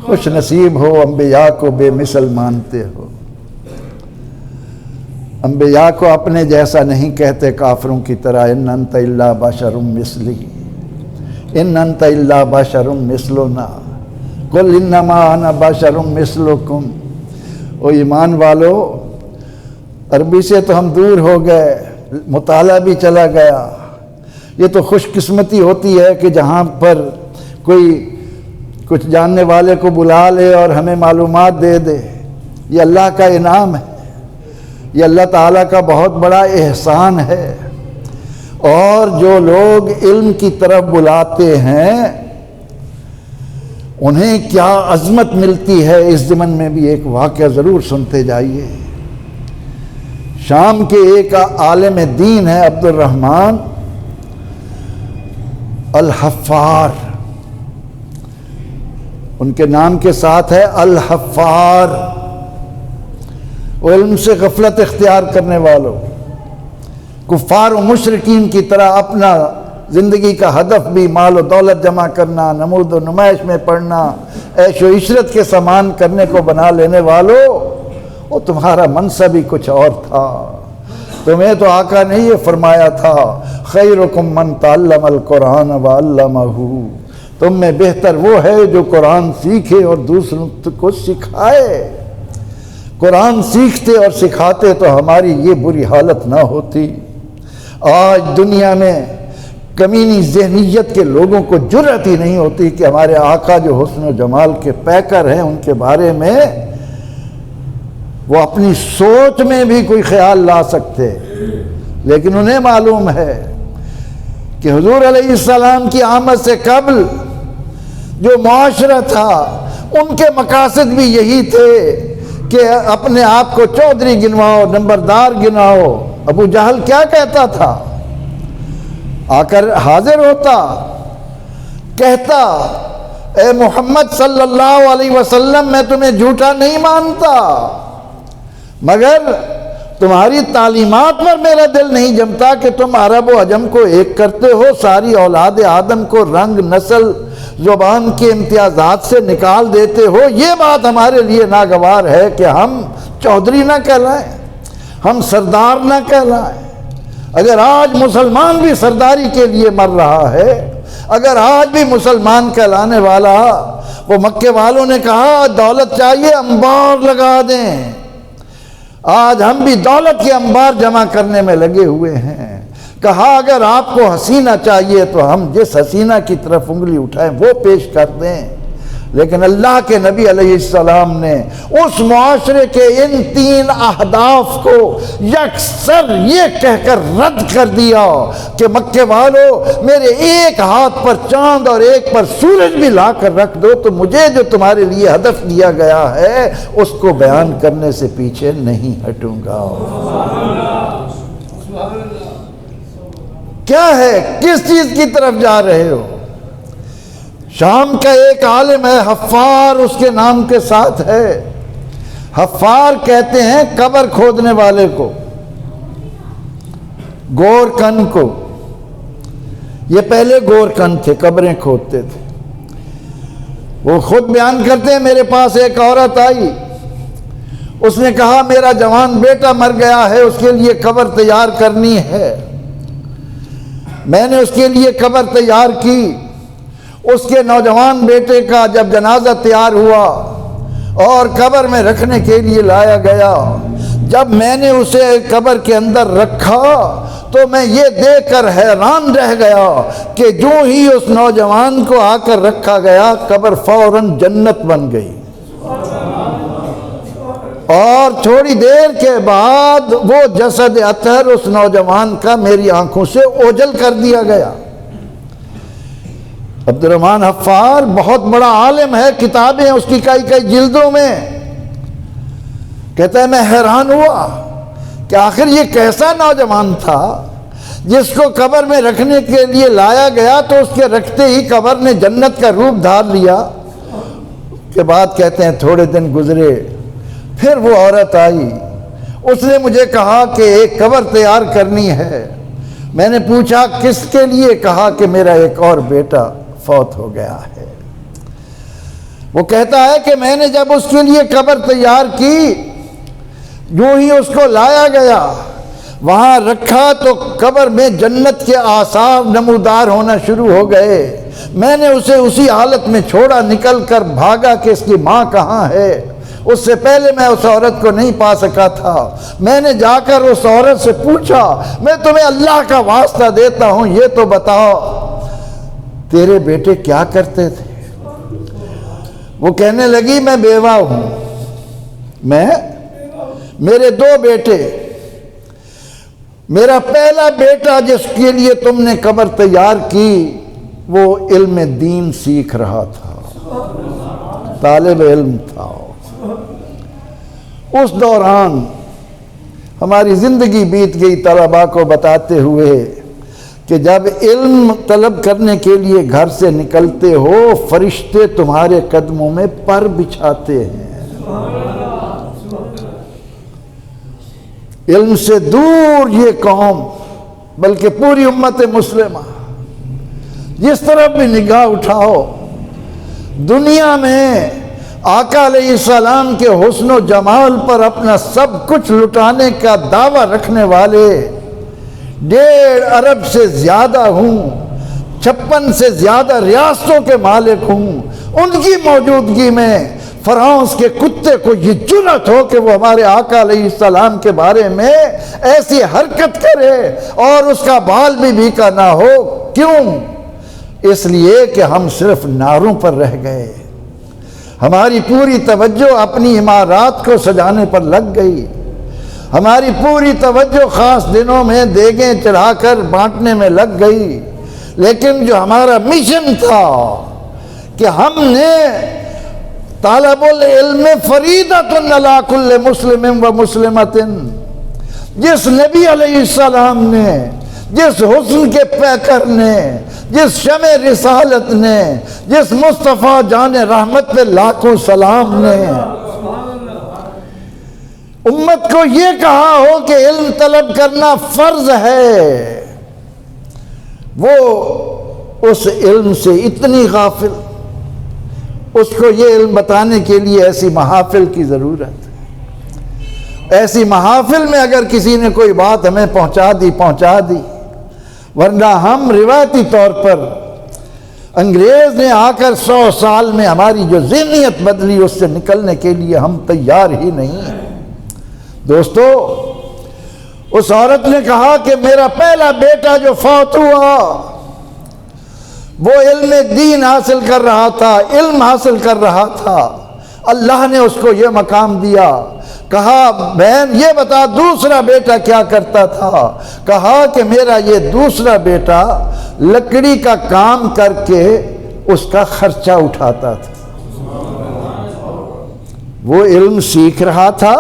خوش نصیب ہو انبیاء کو بے مثل مانتے ہو۔ انبیاء کو اپنے جیسا نہیں کہتے کافروں کی طرح، ان انت الا بشر مثلی، ان انت الا بشر مثلنا، قل انما انا بشر مثلکم۔ او ایمان والو، عربی سے تو ہم دور ہو گئے، مطالعہ بھی چلا گیا۔ یہ تو خوش قسمتی ہوتی ہے کہ جہاں پر کوئی کچھ جاننے والے کو بلا لے اور ہمیں معلومات دے دے، یہ اللہ کا انعام ہے، یہ اللہ تعالیٰ کا بہت بڑا احسان ہے۔ اور جو لوگ علم کی طرف بلاتے ہیں انہیں کیا عظمت ملتی ہے، اس ضمن میں بھی ایک واقعہ ضرور سنتے جائیے۔ شام کے ایک عالم دین ہے عبد الرحمن الحفار، ان کے نام کے ساتھ ہے الحفار، علم سے غفلت اختیار کرنے والوں، کفار و مشرکین کی طرح اپنا زندگی کا ہدف بھی مال و دولت جمع کرنا، نمود و نمائش میں پڑھنا، عیش و عشرت کے سامان کرنے کو بنا لینے والوں، وہ تمہارا منصب ہی کچھ اور تھا۔ تمہیں تو آقا نے یہ فرمایا تھا خیرکم من تعلم القرآن وعلمہ، تم میں بہتر وہ ہے جو قرآن سیکھے اور دوسروں کو سکھائے۔ قرآن سیکھتے اور سکھاتے تو ہماری یہ بری حالت نہ ہوتی۔ آج دنیا میں کمینی ذہنیت کے لوگوں کو جرأت ہی نہیں ہوتی کہ ہمارے آقا جو حسن و جمال کے پیکر ہیں ان کے بارے میں وہ اپنی سوچ میں بھی کوئی خیال لا سکتے، لیکن انہیں معلوم ہے کہ حضور علیہ السلام کی آمد سے قبل جو معاشرہ تھا ان کے مقاصد بھی یہی تھے کہ اپنے آپ کو چودھری گنواؤ، نمبردار گنواؤ۔ ابو جہل کیا کہتا تھا؟ آ کر حاضر ہوتا، کہتا اے محمد صلی اللہ علیہ وسلم میں تمہیں جھوٹا نہیں مانتا، مگر تمہاری تعلیمات پر میرا دل نہیں جمتا کہ تم عرب و عجم کو ایک کرتے ہو، ساری اولاد آدم کو رنگ، نسل، زبان کے امتیازات سے نکال دیتے ہو۔ یہ بات ہمارے لیے ناگوار ہے کہ ہم چودھری نہ کہلائیں، ہم سردار نہ کہلائیں۔ اگر آج مسلمان بھی سرداری کے لیے مر رہا ہے، اگر آج بھی مسلمان کہلانے والا، وہ مکے والوں نے کہا دولت چاہیے انبار لگا دیں، آج ہم بھی دولت کے انبار جمع کرنے میں لگے ہوئے ہیں۔ کہا اگر آپ کو حسینہ چاہیے تو ہم جس حسینہ کی طرف انگلی اٹھائیں وہ پیش کر دیں، لیکن اللہ کے نبی علیہ السلام نے اس معاشرے کے ان 3 اہداف کو یکسر یہ کہہ کر رد کر دیا کہ مکے والوں میرے ایک ہاتھ پر چاند اور ایک پر سورج بھی لا کر رکھ دو تو مجھے جو تمہارے لیے ہدف دیا گیا ہے اس کو بیان کرنے سے پیچھے نہیں ہٹوں گا۔ کیا ہے؟ کس چیز کی طرف جا رہے ہو؟ شام کا ایک عالم ہے حفار، اس کے نام کے ساتھ ہے۔ حفار کہتے ہیں قبر کھودنے والے کو، گور کن کو۔ یہ پہلے گور کن تھے، قبریں کھودتے تھے۔ وہ خود بیان کرتے ہیں میرے پاس ایک عورت آئی اس نے کہا میرا جوان بیٹا مر گیا ہے، اس کے لیے قبر تیار کرنی ہے۔ میں نے اس کے لیے قبر تیار کی۔ اس کے نوجوان بیٹے کا جب جنازہ تیار ہوا اور قبر میں رکھنے کے لیے لایا گیا، جب میں نے اسے قبر کے اندر رکھا تو میں یہ دیکھ کر حیران رہ گیا کہ جو ہی اس نوجوان کو آ کر رکھا گیا، قبر فوراً جنت بن گئی، اور تھوڑی دیر کے بعد وہ جسد اطہر اس نوجوان کا میری آنکھوں سے اوجھل کر دیا گیا۔ عبد الرحمن حفار بہت بڑا عالم ہے، کتابیں اس کی کئی کئی جلدوں میں، کہتا ہے میں حیران ہوا کہ آخر یہ کیسا نوجوان تھا جس کو قبر میں رکھنے کے لیے لایا گیا تو اس کے رکھتے ہی قبر نے جنت کا روپ دھار لیا۔ کے بعد کہتے ہیں تھوڑے دن گزرے، پھر وہ عورت آئی، اس نے مجھے کہا کہ ایک قبر تیار کرنی ہے۔ میں نے پوچھا کس کے لیے؟ کہا کہ میرا ایک اور بیٹا فوت ہو گیا ہے۔ وہ کہتا ہے کہ میں نے جب اس کے لیے قبر تیار کی، جو ہی اس کو لایا گیا وہاں رکھا تو قبر میں جنت کے آثار نمودار ہونا شروع ہو گئے۔ میں نے اسے اسی حالت میں چھوڑا، نکل کر بھاگا کہ اس کی ماں کہاں ہے۔ اس سے پہلے میں اس عورت کو نہیں پا سکا تھا۔ میں نے جا کر اس عورت سے پوچھا، میں تمہیں اللہ کا واسطہ دیتا ہوں یہ تو بتاؤ تیرے بیٹے کیا کرتے تھے؟ وہ کہنے لگی میں بیوہ ہوں، میرے 2 بیٹے، میرا پہلا بیٹا جس کے لیے تم نے قبر تیار کی وہ علم دین سیکھ رہا تھا، طالب علم تھا۔ اس دوران ہماری زندگی بیت گئی طلباء کو بتاتے ہوئے کہ جب علم طلب کرنے کے لیے گھر سے نکلتے ہو فرشتے تمہارے قدموں میں پر بچھاتے ہیں۔ علم سے دور یہ قوم بلکہ پوری امت مسلمہ، جس طرف بھی نگاہ اٹھاؤ دنیا میں آقا علیہ السلام کے حسن و جمال پر اپنا سب کچھ لٹانے کا دعویٰ رکھنے والے 1.5 ارب سے زیادہ ہوں، 56 سے زیادہ ریاستوں کے مالک ہوں، ان کی موجودگی میں فرانس کے کتے کو یہ جرأت ہو کہ وہ ہمارے آقا علیہ السلام کے بارے میں ایسی حرکت کرے اور اس کا بال بھی بیکا نہ ہو۔ کیوں؟ اس لیے کہ ہم صرف نعروں پر رہ گئے، ہماری پوری توجہ اپنی عمارات کو سجانے پر لگ گئی، ہماری پوری توجہ خاص دنوں میں دیگیں چڑھا کر بانٹنے میں لگ گئی، لیکن جو ہمارا مشن تھا کہ ہم نے طالب العلم فریضۃ علی کل مسلم و مسلمۃ، جس نبی علیہ السلام نے، جس حسن کے پیکر نے، جس شمع رسالت نے، جس مصطفیٰ جان رحمت پہ لاکھوں سلام نے امت کو یہ کہا ہو کہ علم طلب کرنا فرض ہے، وہ اس علم سے اتنی غافل، اس کو یہ علم بتانے کے لیے ایسی محافل کی ضرورت ہے۔ ایسی محافل میں اگر کسی نے کوئی بات ہمیں پہنچا دی، ورنہ ہم روایتی طور پر انگریز نے آ کر 100 سال میں ہماری جو ذہنیت بدلی اس سے نکلنے کے لیے ہم تیار ہی نہیں ہیں۔ دوستو، اس عورت نے کہا کہ میرا پہلا بیٹا جو فوت ہوا وہ علم دین حاصل کر رہا تھا، علم حاصل کر رہا تھا، اللہ نے اس کو یہ مقام دیا۔ کہا بہن یہ بتا دوسرا بیٹا کیا کرتا تھا؟ کہا کہ میرا یہ دوسرا بیٹا لکڑی کا کام کر کے اس کا خرچہ اٹھاتا تھا، وہ علم سیکھ رہا تھا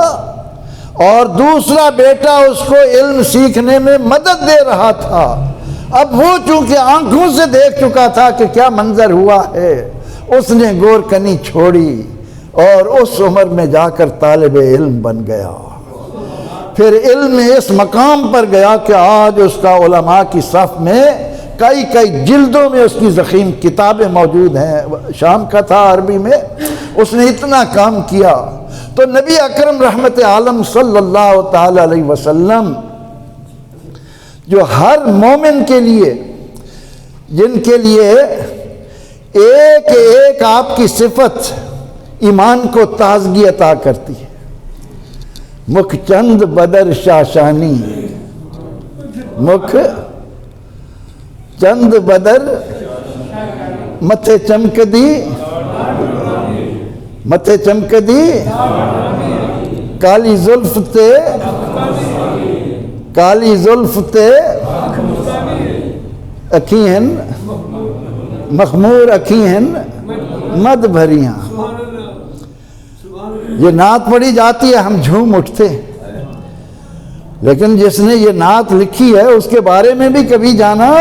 اور دوسرا بیٹا اس کو علم سیکھنے میں مدد دے رہا تھا۔ اب وہ چونکہ آنکھوں سے دیکھ چکا تھا کہ کیا منظر ہوا ہے، اس نے گورکنی چھوڑی اور اس عمر میں جا کر طالب علم بن گیا۔ پھر علم میں اس مقام پر گیا کہ آج اس کا علماء کی صف میں کئی جلدوں میں اس کی ضخیم کتابیں موجود ہیں۔ شام کا تھا عربی میں، اس نے اتنا کام کیا تو نبی اکرم رحمت عالم صلی اللہ تعالی علیہ وسلم جو ہر مومن کے لیے، جن کے لیے ایک ایک آپ کی صفت ایمان کو تازگی عطا کرتی ہے، مکھ چند بدر شاشانی، مکھ چند بدر متھے چمک دی، متھے چمک دی کالی زلف تے، کالی زلف تے اکھی ہن مخمور، اکھی ہن مد بھریاں۔ یہ نعت پڑھی جاتی ہے، ہم جھوم اٹھتے، لیکن جس نے یہ نعت لکھی ہے اس کے بارے میں بھی کبھی جانا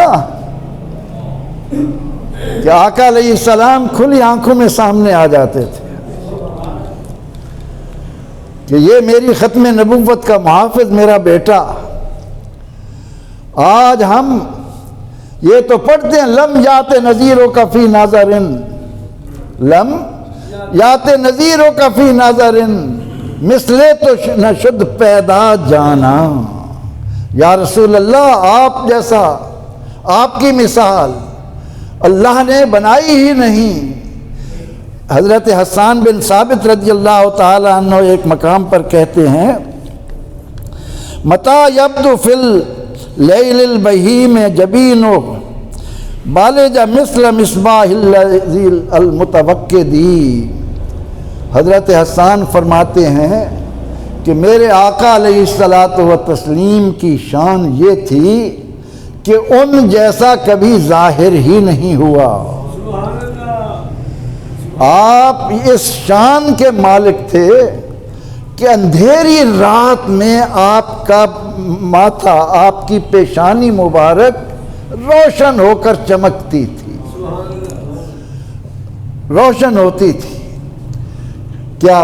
کہ آقا علیہ السلام کھلی آنکھوں میں سامنے آ جاتے تھے کہ یہ میری ختم نبوت کا محافظ میرا بیٹا۔ آج ہم یہ تو پڑھتے ہیں لم یات نذیروں کا فی ناظرن، لم یات نذیروں کا فی ناظرن مثلے تو نہ شد پیدا جانا۔ یا رسول اللہ، آپ جیسا، آپ کی مثال اللہ نے بنائی ہی نہیں۔ حضرت حسان بن ثابت رضی اللہ تعالی عنہ ایک مقام پر کہتے ہیں، متا یبدو فی اللیل البہیم جبینو بالج مثل مصباح الذی المتوقدی۔ حضرت حسان فرماتے ہیں کہ میرے آقا علیہ الصلاۃ والتسلیم کی شان یہ تھی کہ ان جیسا کبھی ظاہر ہی نہیں ہوا۔ آپ اس شان کے مالک تھے کہ اندھیری رات میں آپ کا ماتھا، آپ کی پیشانی مبارک روشن ہو کر چمکتی تھی، روشن ہوتی تھی۔ کیا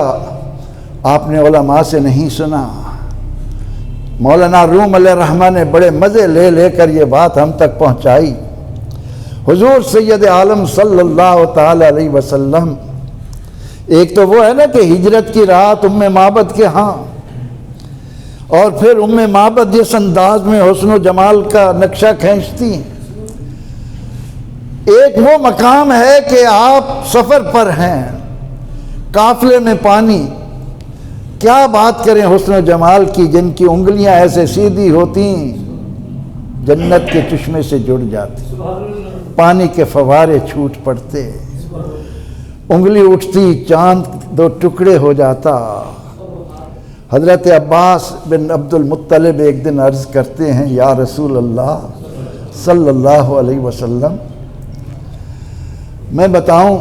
آپ نے علماء سے نہیں سنا؟ مولانا روم علیہ الرحمٰن نے بڑے مزے لے لے کر یہ بات ہم تک پہنچائی۔ حضور سید عالم صلی اللہ تعالی علیہ وسلم، ایک تو وہ ہے نا کہ ہجرت کی رات ام معبد کے ہاں، اور پھر ام معبد جس انداز میں حسن و جمال کا نقشہ کھینچتی، ایک وہ مقام ہے کہ آپ سفر پر ہیں، قافلے میں پانی، کیا بات کریں حسن و جمال کی، جن کی انگلیاں ایسے سیدھی ہوتی جنت کے چشمے سے جڑ جاتی، پانی کے فوارے چھوٹ پڑتے، انگلی اٹھتی چاند دو ٹکڑے ہو جاتا۔ حضرت عباس بن عبد المطلب ایک دن عرض کرتے ہیں، یا رسول اللہ صلی اللہ علیہ وسلم، میں بتاؤں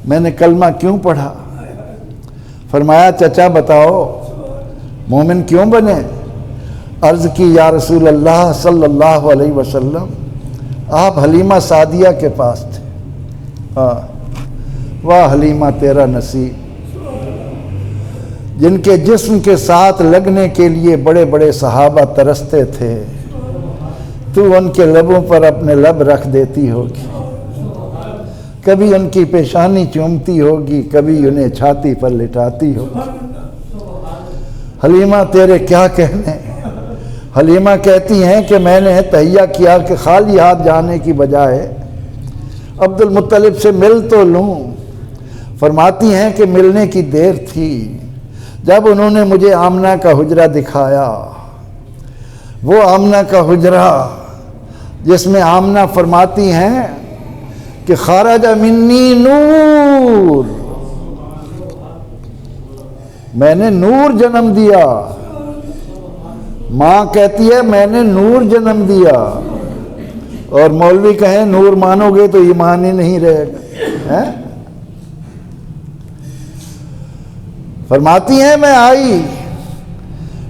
میں نے کلمہ کیوں پڑھا؟ فرمایا چچا بتاؤ مومن کیوں بنے؟ عرض کی یا رسول اللہ صلی اللہ علیہ وسلم، آپ حلیمہ سعدیہ کے پاس تھے، واہ حلیمہ تیرا نصیب، جن کے جسم کے ساتھ لگنے کے لیے بڑے بڑے صحابہ ترستے تھے، تو ان کے لبوں پر اپنے لب رکھ دیتی ہوگی، کبھی ان کی پیشانی چومتی ہوگی، کبھی انہیں چھاتی پر لٹاتی ہوگی۔ حلیمہ تیرے کیا کہنے؟ حلیمہ کہتی ہیں کہ میں نے تہیہ کیا کہ خالی ہاتھ جانے کی بجائے عبد المطلب سے مل تو لوں۔ فرماتی ہیں کہ ملنے کی دیر تھی جب انہوں نے مجھے آمنہ کا حجرہ دکھایا، وہ آمنہ کا حجرہ جس میں آمنہ فرماتی ہیں کہ خرج منی نور، میں نے نور جنم دیا۔ ماں کہتی ہے میں نے نور جنم دیا، اور مولوی کہیں نور مانو گے تو ایمان ہی نہیں رہے گا۔ فرماتی ہیں میں آئی،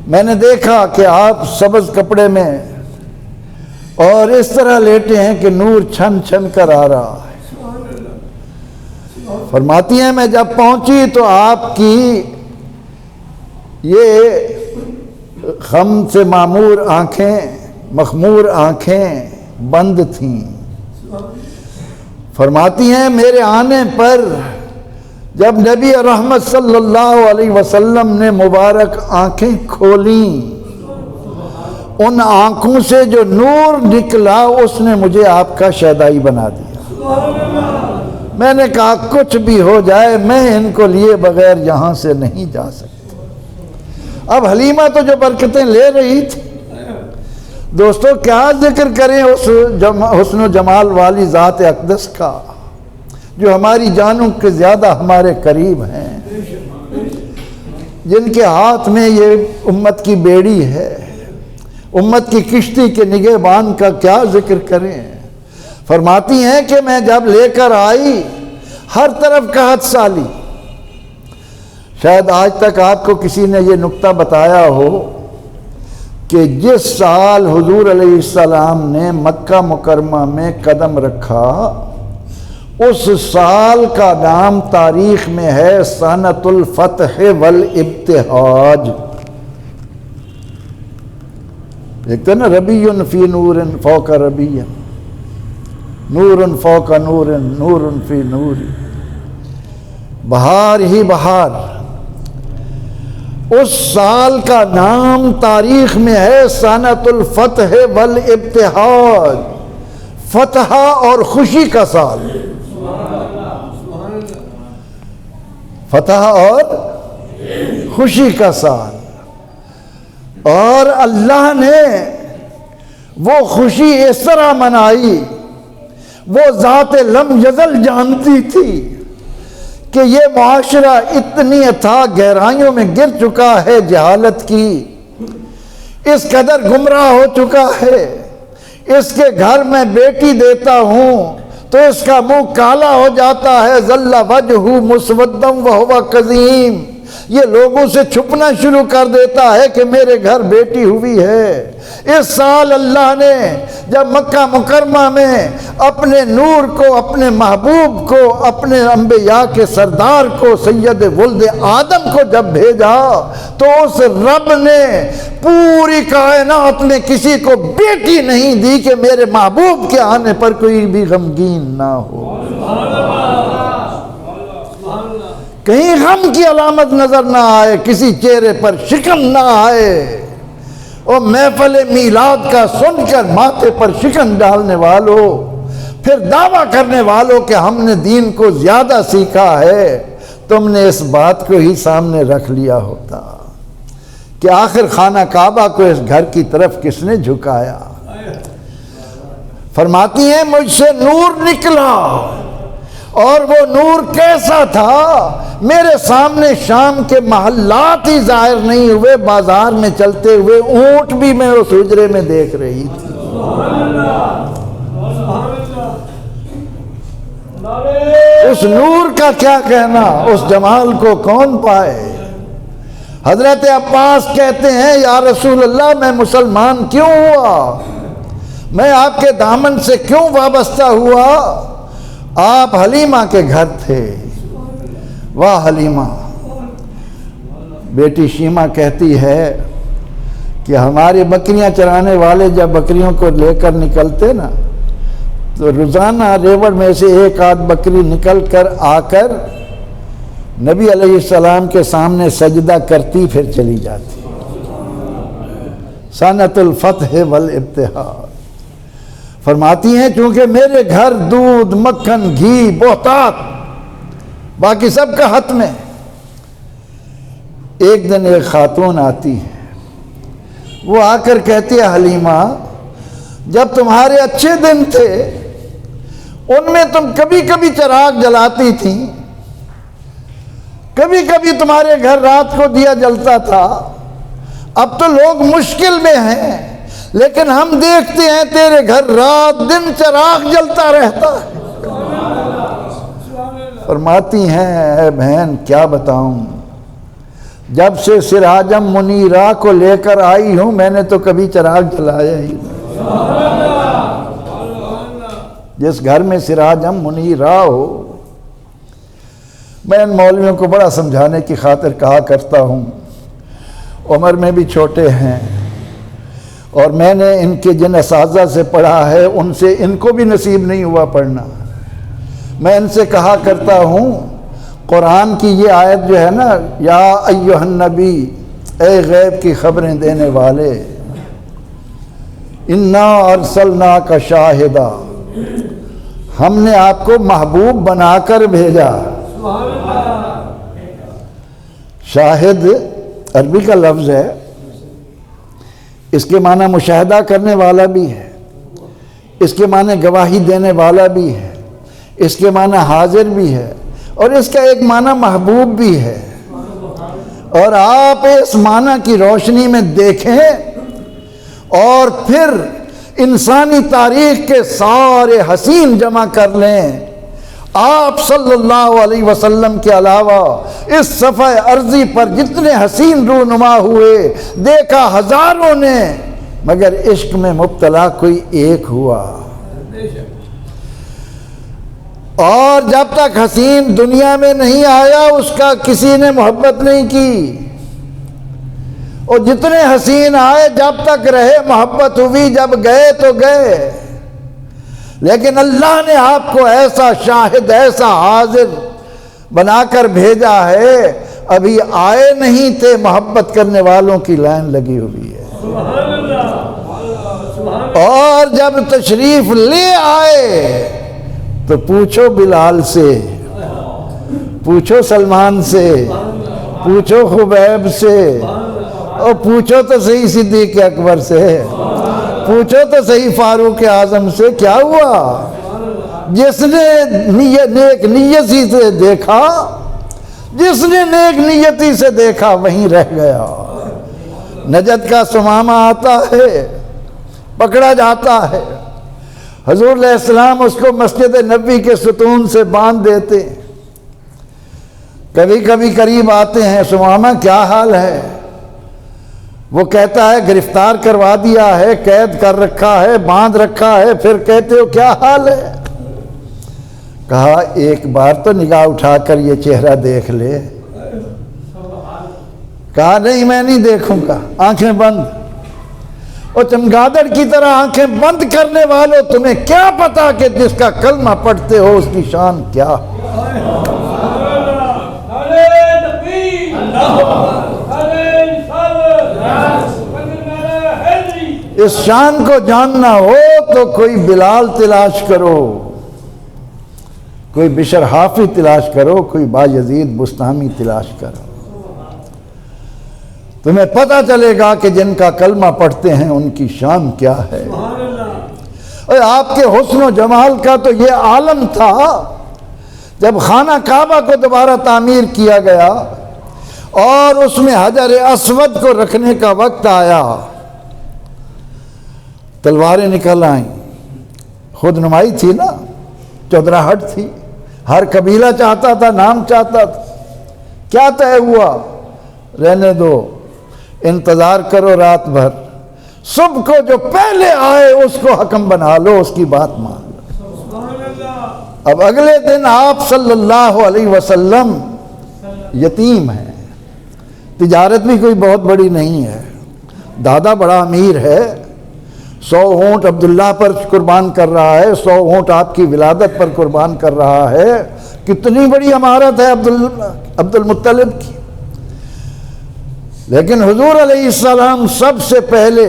میں نے دیکھا کہ آپ سبز کپڑے میں اور اس طرح لیٹے ہیں کہ نور چھن چھن کر آ رہا ہے۔ فرماتی ہیں میں جب پہنچی تو آپ کی یہ غم سے معمور آنکھیں، مخمور آنکھیں بند تھیں۔ فرماتی ہیں میرے آنے پر جب نبی رحمت صلی اللہ علیہ وسلم نے مبارک آنکھیں کھولیں، ان آنکھوں سے جو نور نکلا اس نے مجھے آپ کا شیدائی بنا دیا۔ میں نے کہا کچھ بھی ہو جائے میں ان کو لیے بغیر یہاں سے نہیں جا سکتا۔ اب حلیمہ تو جو برکتیں لے رہی تھی، دوستو کیا ذکر کریں اس حسن و جمال والی ذات اقدس کا جو ہماری جانوں کے زیادہ ہمارے قریب ہیں، جن کے ہاتھ میں یہ امت کی بیڑی ہے، امت کی کشتی کے نگہبان کا کیا ذکر کریں۔ فرماتی ہیں کہ میں جب لے کر آئی ہر طرف قحط سالی۔ شاید آج تک آپ کو کسی نے یہ نکتہ بتایا ہو کہ جس سال حضور علیہ السلام نے مکہ مکرمہ میں قدم رکھا اس سال کا نام تاریخ میں ہے سنۃ الفتح والابتہاج۔ دیکھتے نا، ربیع فی نور فوق ربیع، نور فوق نور، نور فی نور، بہار ہی بہار۔ اس سال کا نام تاریخ میں ہے سنۃ الفتح والابتہاج، فتح اور خوشی کا سال، فتح اور خوشی کا سال۔ اور اللہ نے وہ خوشی اس طرح منائی، وہ ذات لم یزل جانتی تھی کہ یہ معاشرہ اتنی اتھاہ گہرائیوں میں گر چکا ہے جہالت کی، اس قدر گمراہ ہو چکا ہے، اس کے گھر میں بیٹی دیتا ہوں تو اس کا منہ کالا ہو جاتا ہے، ظل وجہہ مسودا وہو کظیم، یہ لوگوں سے چھپنا شروع کر دیتا ہے کہ میرے گھر بیٹی ہوئی ہے۔ اس سال اللہ نے جب مکہ مکرمہ میں اپنے نور کو، اپنے محبوب کو، اپنے انبیاء کے سردار کو، سید ولد آدم کو جب بھیجا تو اس رب نے پوری کائنات میں کسی کو بیٹی نہیں دی کہ میرے محبوب کے آنے پر کوئی بھی غمگین نہ ہو، کہیں غم کی علامت نظر نہ آئے، کسی چہرے پر شکن نہ آئے۔ اور محفل میلاد کا سن کر ماتھے پر شکن ڈالنے والوں، پھر دعویٰ کرنے والوں کہ ہم نے دین کو زیادہ سیکھا ہے، تم نے اس بات کو ہی سامنے رکھ لیا ہوتا کہ آخر خانہ کعبہ کو اس گھر کی طرف کس نے جھکایا۔ فرماتی ہیں مجھ سے نور نکلا، اور وہ نور کیسا تھا، میرے سامنے شام کے محلات ہی ظاہر نہیں ہوئے، بازار میں چلتے ہوئے اونٹ بھی میں اس حجرے میں دیکھ رہی تھی۔ اس نور کا کیا کہنا، اس جمال کو کون پائے۔ حضرت عباس کہتے ہیں یا رسول اللہ میں مسلمان کیوں ہوا، میں آپ کے دامن سے کیوں وابستہ ہوا، آپ حلیمہ کے گھر تھے۔ واہ حلیمہ۔ بیٹی شیمہ کہتی ہے کہ ہماری بکریاں چرانے والے جب بکریوں کو لے کر نکلتے نا تو روزانہ ریوڑ میں سے ایک آدھ بکری نکل کر آ کر نبی علیہ السلام کے سامنے سجدہ کرتی پھر چلی جاتی۔ سنۃ الفتح والابتہاج۔ فرماتی ہیں چونکہ میرے گھر دودھ، مکھن، گھی، بہتات باقی سب کا حت میں۔ ایک دن ایک خاتون آتی ہے، وہ آ کر کہتی ہے حلیمہ جب تمہارے اچھے دن تھے ان میں تم کبھی کبھی چراغ جلاتی تھیں، کبھی کبھی تمہارے گھر رات کو دیا جلتا تھا، اب تو لوگ مشکل میں ہیں لیکن ہم دیکھتے ہیں تیرے گھر رات دن چراغ جلتا رہتا ہے۔ فرماتی ہیں اے بہن کیا بتاؤں، جب سے سراجم منیرہ کو لے کر آئی ہوں میں نے تو کبھی چراغ جلایا ہی نہیں۔ جس گھر میں سراجم منیرہ ہو، میں ان مولویوں کو بڑا سمجھانے کی خاطر کہا کرتا ہوں، عمر میں بھی چھوٹے ہیں اور میں نے ان کے جن اساتذہ سے پڑھا ہے ان سے ان کو بھی نصیب نہیں ہوا پڑھنا۔ میں ان سے کہا کرتا ہوں قرآن کی یہ آیت جو ہے نا، یا ایھا النبی، اے غیب کی خبریں دینے والے، انا ارسلناک شاہدا، ہم نے آپ کو محبوب بنا کر بھیجا۔ شاہد عربی کا لفظ ہے، اس کے معنی مشاہدہ کرنے والا بھی ہے، اس کے معنی گواہی دینے والا بھی ہے، اس کے معنی حاضر بھی ہے، اور اس کا ایک معنی محبوب بھی ہے۔ اور آپ اس معنی کی روشنی میں دیکھیں اور پھر انسانی تاریخ کے سارے حسین جمع کر لیں، آپ صلی اللہ علیہ وسلم کے علاوہ اس صفحہ ارضی پر جتنے حسین رونما ہوئے دیکھا ہزاروں نے، مگر عشق میں مبتلا کوئی ایک ہوا۔ اور جب تک حسین دنیا میں نہیں آیا اس کا کسی نے محبت نہیں کی، اور جتنے حسین آئے جب تک رہے محبت ہوئی، جب گئے تو گئے۔ لیکن اللہ نے آپ کو ایسا شاہد، ایسا حاضر بنا کر بھیجا ہے، ابھی آئے نہیں تھے، محبت کرنے والوں کی لائن لگی ہوئی ہے۔ اور جب تشریف لے آئے تو پوچھو بلال سے، پوچھو سلمان سے، پوچھو خبیب سے، اور پوچھو تو صحیح صدیق اکبر سے، پوچھو تو صحیح فاروق اعظم سے، کیا ہوا؟ جس نے نیک نیتی سے دیکھا، جس نے نیک نیتی سے دیکھا وہیں رہ گیا۔ نجد کا سمامہ آتا ہے، پکڑا جاتا ہے، حضور علیہ السلام اس کو مسجد نبوی کے ستون سے باندھ دیتے، کبھی کبھی قریب آتے ہیں، سمامہ کیا حال ہے؟ وہ کہتا ہے گرفتار کروا دیا ہے، قید کر رکھا ہے، باندھ رکھا ہے، پھر کہتے ہو کیا حال ہے؟ کہا ایک بار تو نگاہ اٹھا کر یہ چہرہ دیکھ لے۔ کہا نہیں میں نہیں دیکھوں گا، آنکھیں بند۔ اور چمگادڑ کی طرح آنکھیں بند کرنے والوں، تمہیں کیا پتا کہ جس کا کلمہ پڑھتے ہو اس کی شان کیا؟ اس شان کو جاننا ہو تو کوئی بلال تلاش کرو، کوئی بشر حافی تلاش کرو، کوئی بایزید بستامی تلاش کرو، تمہیں پتہ چلے گا کہ جن کا کلمہ پڑھتے ہیں ان کی شان کیا ہے۔ اور آپ کے حسن و جمال کا تو یہ عالم تھا، جب خانہ کعبہ کو دوبارہ تعمیر کیا گیا اور اس میں حجر اسود کو رکھنے کا وقت آیا، تلواریں نکل آئیں، خود نمائی تھی نا، چودراہٹ تھی، ہر قبیلہ چاہتا تھا، نام چاہتا تھا۔ کیا طے ہوا؟ رہنے دو، انتظار کرو رات بھر، صبح کو جو پہلے آئے اس کو حکم بنا لو، اس کی بات مان لو۔ اب اگلے دن آپ صلی اللہ علیہ وسلم یتیم ہیں، تجارت بھی کوئی بہت بڑی نہیں ہے، دادا بڑا امیر ہے، 100 اونٹ عبداللہ پر قربان کر رہا ہے، 100 اونٹ آپ کی ولادت پر قربان کر رہا ہے، کتنی بڑی امارت ہے عبد المطلب کی۔ لیکن حضور علیہ السلام سب سے پہلے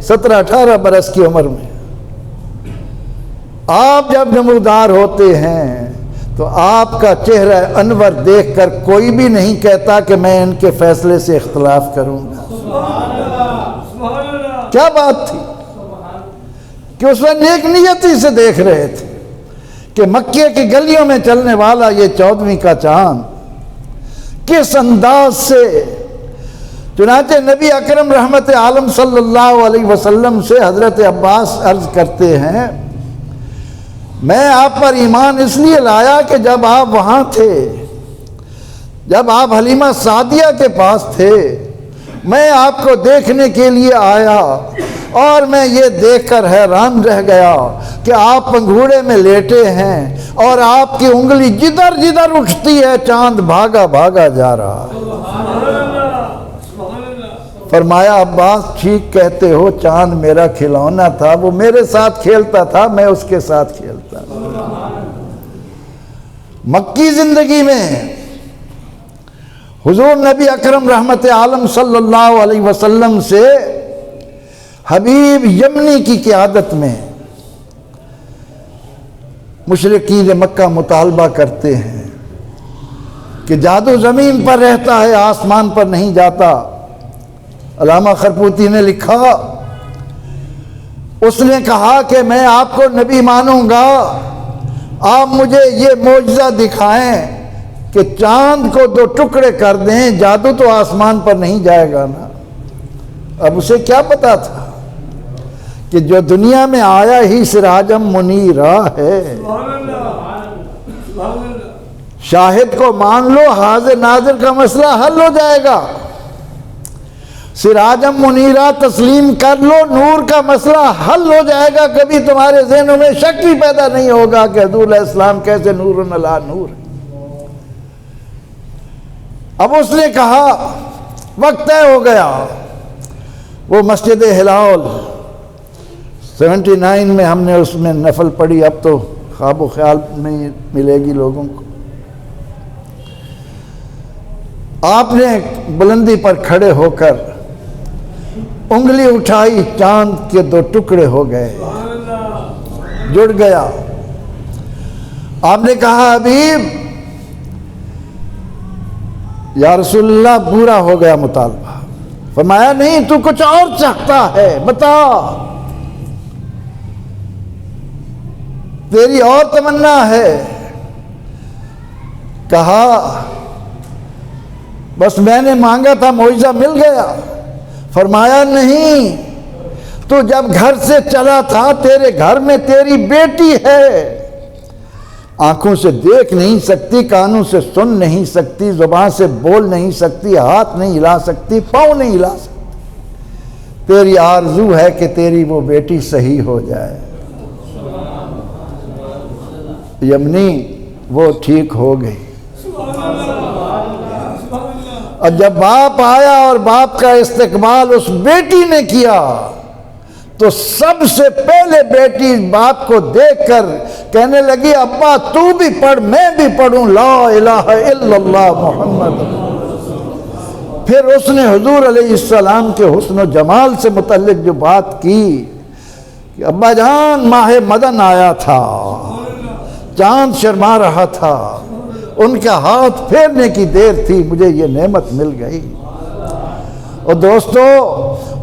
17-18 برس کی عمر میں، آپ جب نمودار ہوتے ہیں تو آپ کا چہرہ انور دیکھ کر کوئی بھی نہیں کہتا کہ میں ان کے فیصلے سے اختلاف کروں گا۔ کیا بات تھی کہ اس میں نیک نیتی سے دیکھ رہے تھے کہ مکے کی گلیوں میں چلنے والا یہ 14ویں کا چاند کس انداز سے، چنانچہ نبی اکرم رحمت عالم صلی اللہ علیہ وسلم سے حضرت عباس عرض کرتے ہیں، میں آپ پر ایمان اس لیے لایا کہ جب آپ وہاں تھے، جب آپ حلیمہ سعدیہ کے پاس تھے، میں آپ کو دیکھنے کے لیے آیا اور میں یہ دیکھ کر حیران رہ گیا کہ آپ پنگھوڑے میں لیٹے ہیں اور آپ کی انگلی جدھر جدھر اٹھتی ہے چاند بھاگا بھاگا جا رہا ہے۔ فرمایا عباس ٹھیک کہتے ہو، چاند میرا کھلونا تھا، وہ میرے ساتھ کھیلتا تھا، میں اس کے ساتھ کھیلتا تھا۔ مکی زندگی میں حضور نبی اکرم رحمت عالم صلی اللہ علیہ وسلم سے حبیب یمنی کی قیادت میں مشرکین مکہ مطالبہ کرتے ہیں کہ جادو زمین پر رہتا ہے، آسمان پر نہیں جاتا۔ علامہ خرپوتی نے لکھا، اس نے کہا کہ میں آپ کو نبی مانوں گا، آپ مجھے یہ معجزہ دکھائیں کہ چاند کو 2 ٹکڑے کر دیں، جادو تو آسمان پر نہیں جائے گا نا۔ اب اسے کیا پتا تھا کہ جو دنیا میں آیا ہی سراجم منیرہ ہے۔ شاہد کو مان لو، حاضر ناظر کا مسئلہ حل ہو جائے گا۔ سراجم منیرہ تسلیم کر لو، نور کا مسئلہ حل ہو جائے گا۔ کبھی تمہارے ذہنوں میں شک ہی پیدا نہیں ہوگا کہ حضور علیہ السلام کیسے نور علی نور۔ اب اس نے کہا وقت طے ہو گیا۔ وہ مسجد ہلال 79 میں ہم نے اس میں نفل پڑھی، اب تو خواب و خیال میں ملے گی لوگوں کو۔ آپ نے بلندی پر کھڑے ہو کر انگلی اٹھائی، چاند کے 2 ٹکڑے ہو گئے، جڑ گیا۔ آپ نے کہا حبیب یا رسول اللہ پورا ہو گیا مطالبہ۔ فرمایا نہیں، تو کچھ اور چاہتا ہے، بتا، تیری اور تمنا ہے۔ کہا بس میں نے مانگا تھا، معجزہ مل گیا۔ فرمایا نہیں، تو جب گھر سے چلا تھا تیرے گھر میں تیری بیٹی ہے، آنکھوں سے دیکھ نہیں سکتی، کانوں سے سن نہیں سکتی، زبان سے بول نہیں سکتی، ہاتھ نہیں ہلا سکتی، پاؤں نہیں ہلا سکتی، تیری آرزو ہے کہ تیری وہ بیٹی صحیح ہو جائے۔ یمنی وہ ٹھیک ہو گئی۔ اور جب باپ آیا اور باپ کا استقبال اس بیٹی نے کیا تو سب سے پہلے بیٹی باپ کو دیکھ کر کہنے لگی ابا تو بھی پڑھ، میں بھی پڑھوں لا الہ الا اللہ محمد۔ پھر اس نے حضور علیہ السلام کے حسن و جمال سے متعلق جو بات کی کہ ابا جان ماہ مدن آیا تھا، چاند شرما رہا تھا، ان کا ہاتھ پھیرنے کی دیر تھی، مجھے یہ نعمت مل گئی۔ اور دوستو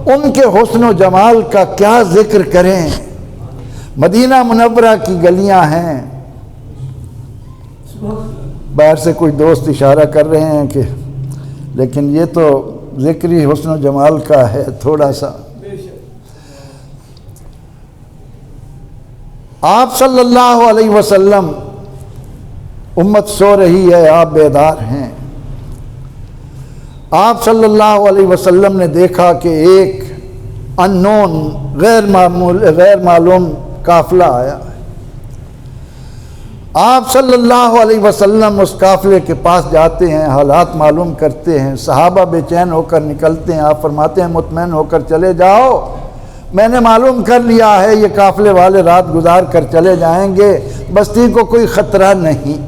ان کے حسن و جمال کا کیا ذکر کریں۔ مدینہ منورہ کی گلیاں ہیں، باہر سے کوئی دوست اشارہ کر رہے ہیں کہ لیکن یہ تو ذکری حسن و جمال کا ہے تھوڑا سا۔ آپ صلی اللہ علیہ وسلم، امت سو رہی ہے، آپ بیدار ہیں۔ آپ صلی اللہ علیہ وسلم نے دیکھا کہ ایک اننون غیر معلوم قافلہ آیا ہے۔ آپ صلی اللہ علیہ وسلم اس قافلے کے پاس جاتے ہیں، حالات معلوم کرتے ہیں، صحابہ بے چین ہو کر نکلتے ہیں۔ آپ فرماتے ہیں مطمئن ہو کر چلے جاؤ، میں نے معلوم کر لیا ہے یہ قافلے والے رات گزار کر چلے جائیں گے، بستی کو کوئی خطرہ نہیں۔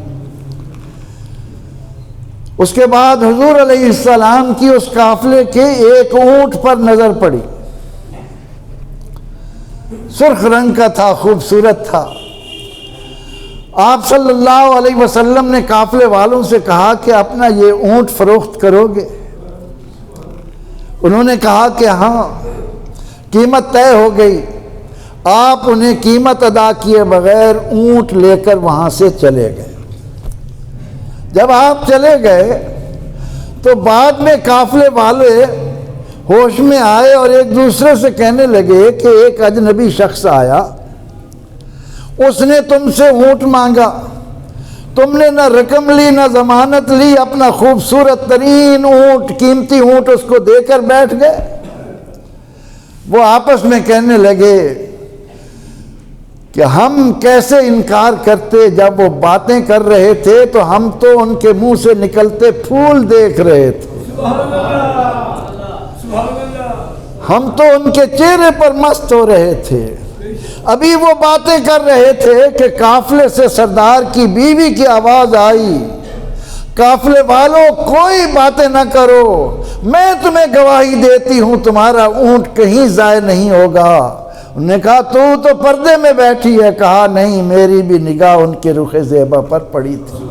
اس کے بعد حضور علیہ السلام کی اس قافلے کے ایک اونٹ پر نظر پڑی، سرخ رنگ کا تھا، خوبصورت تھا۔ آپ صلی اللہ علیہ وسلم نے قافلے والوں سے کہا کہ اپنا یہ اونٹ فروخت کرو گے؟ انہوں نے کہا کہ ہاں۔ قیمت طے ہو گئی۔ آپ انہیں قیمت ادا کیے بغیر اونٹ لے کر وہاں سے چلے گئے۔ جب آپ چلے گئے تو بعد میں قافلے والے ہوش میں آئے اور ایک دوسرے سے کہنے لگے کہ ایک اجنبی شخص آیا، اس نے تم سے اونٹ مانگا، تم نے نہ رقم لی نہ ضمانت لی، اپنا خوبصورت ترین اونٹ، قیمتی اونٹ اس کو دے کر بیٹھ گئے۔ وہ آپس میں کہنے لگے کہ ہم کیسے انکار کرتے، جب وہ باتیں کر رہے تھے تو ہم تو ان کے منہ سے نکلتے پھول دیکھ رہے تھے، ہم تو ان کے چہرے پر مست ہو رہے تھے۔ ابھی وہ باتیں کر رہے تھے کہ قافلے سے سردار کی بیوی کی آواز آئی، قافلے والوں کوئی باتیں نہ کرو، میں تمہیں گواہی دیتی ہوں تمہارا اونٹ کہیں ضائع نہیں ہوگا۔ انہوں نے کہا تو پردے میں بیٹھی ہے، کہا نہیں، میری بھی نگاہ ان کے رخ زیبا پر پڑی تھی،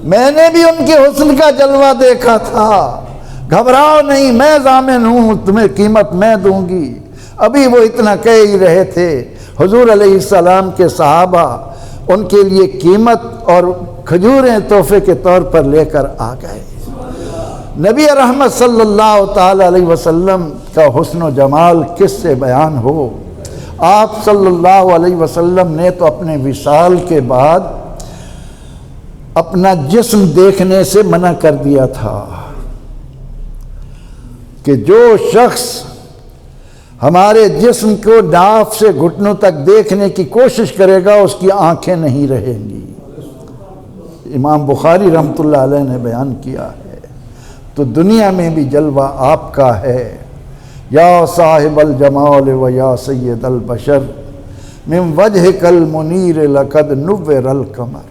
میں نے بھی ان کے حسن کا جلوہ دیکھا تھا، گھبراؤ نہیں، میں ضامن ہوں، تمہیں قیمت میں دوں گی۔ ابھی وہ اتنا کہہ ہی رہے تھے، حضور علیہ السلام کے صحابہ ان کے لیے قیمت اور کھجوریں تحفے کے طور پر لے کر آ گئے۔ نبی رحمت صلی اللہ تعالی علیہ وسلم کا حسن و جمال کس سے بیان ہو۔ آپ صلی اللہ علیہ وسلم نے تو اپنے وصال کے بعد اپنا جسم دیکھنے سے منع کر دیا تھا کہ جو شخص ہمارے جسم کو ناف سے گھٹنوں تک دیکھنے کی کوشش کرے گا اس کی آنکھیں نہیں رہیں گی۔ امام بخاری رحمۃ اللہ علیہ نے بیان کیا ہے۔ تو دنیا میں بھی جلوہ آپ کا ہے، یا صاحب الجمال و یا سید البشر من وجہک المنیر لقد نور القمر۔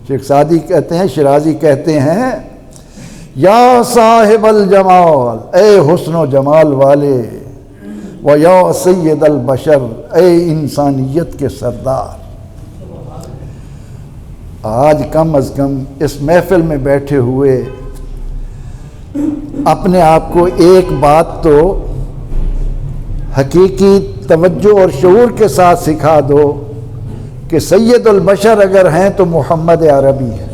شیخ سعدی کہتے ہیں، شرازی کہتے ہیں، یا صاحب الجمال، اے حسن و جمال والے، و یا سید البشر، اے انسانیت کے سردار۔ آج کم از کم اس محفل میں بیٹھے ہوئے اپنے آپ کو ایک بات تو حقیقی توجہ اور شعور کے ساتھ سکھا دو کہ سید البشر اگر ہیں تو محمد عربی ہے۔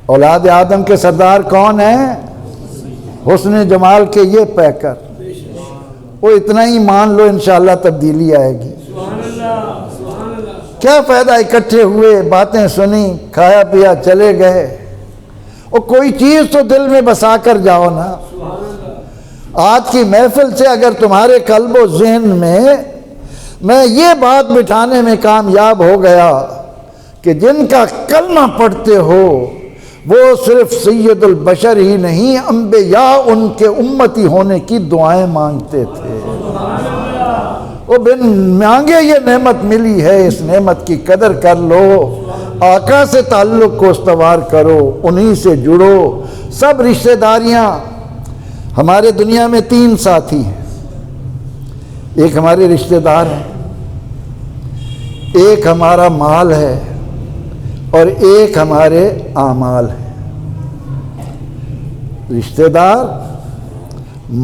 اولاد آدم کے سردار کون ہیں؟ حسن جمال کے یہ پیکر۔ وہ اتنا ہی مان لو، انشاءاللہ تبدیلی آئے گی۔ کیا فائدہ اکٹھے ہوئے، باتیں سنی، کھایا پیا، چلے گئے، اور کوئی چیز تو دل میں بسا کر جاؤ نا۔ آج کی محفل سے اگر تمہارے قلب و ذہن میں یہ بات بٹھانے میں کامیاب ہو گیا کہ جن کا کلمہ پڑھتے ہو وہ صرف سید البشر ہی نہیں، انبیاء ان کے امتی ہونے کی دعائیں مانگتے تھے۔ وہ بن مانگے یہ نعمت ملی ہے، اس نعمت کی قدر کر لو، آقا سے تعلق کو استوار کرو، انہی سے جڑو۔ سب رشتہ داریاں، ہمارے دنیا میں 3 ساتھی ہیں، ایک ہمارے رشتہ دار ہیں، ایک ہمارا مال ہے، اور ایک ہمارے اعمال ہیں۔ رشتہ دار،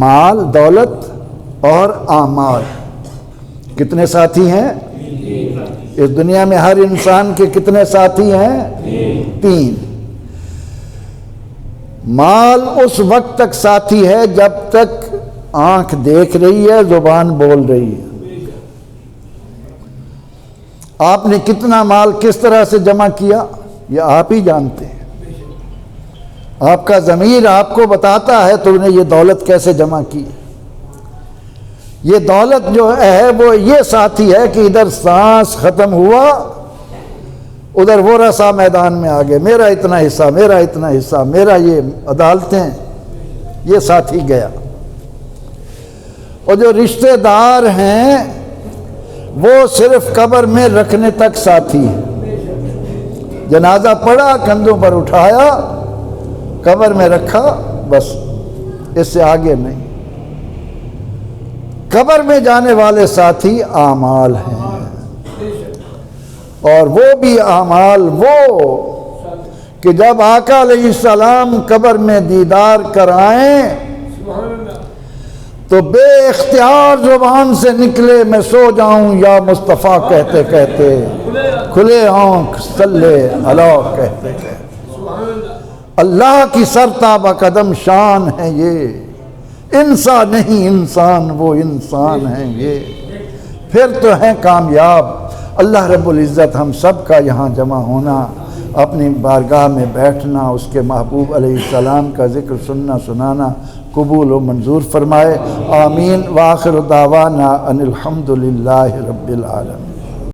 مال، دولت اور اعمال، کتنے ساتھی ہیں؟ اس دنیا میں ہر انسان کے کتنے ساتھی ہیں؟ 3۔ مال اس وقت تک ساتھی ہے جب تک آنکھ دیکھ رہی ہے، زبان بول رہی ہے۔ آپ نے کتنا مال کس طرح سے جمع کیا یہ آپ ہی جانتے ہیں۔ آپ کا ضمیر آپ کو بتاتا ہے تو نے یہ دولت کیسے جمع کی۔ یہ دولت جو ہے وہ یہ ساتھی ہے کہ ادھر سانس ختم ہوا، ادھر وہ رسا میدان میں آگے، میرا اتنا حصہ، میرا اتنا حصہ، میرا یہ عدالتیں، یہ ساتھی گیا۔ اور جو رشتہ دار ہیں وہ صرف قبر میں رکھنے تک ساتھی ہیں۔ جنازہ پڑا، کندھوں پر اٹھایا، قبر میں رکھا، بس اس سے آگے نہیں۔ قبر میں جانے والے ساتھی اعمال ہیں، اور وہ بھی اعمال وہ کہ جب آقا علیہ السلام قبر میں دیدار کرائیں تو بے اختیار زبان سے نکلے، میں سو جاؤں یا مصطفیٰ کہتے کہتے، کھلے آنکھ صلی اللہ کہتے کہتے۔ اللہ کی سرتابہ قدم شان ہے یہ، انسان نہیں انسان، وہ انسان ہیں یہ، پھر تو ہیں کامیاب۔ اللہ رب العزت ہم سب کا یہاں جمع ہونا، اپنی بارگاہ میں بیٹھنا، اس کے محبوب علیہ السلام کا ذکر سننا سنانا قبول و منظور فرمائے۔ آمین۔ وآخر دعوانا ان الحمد للہ رب العالمین۔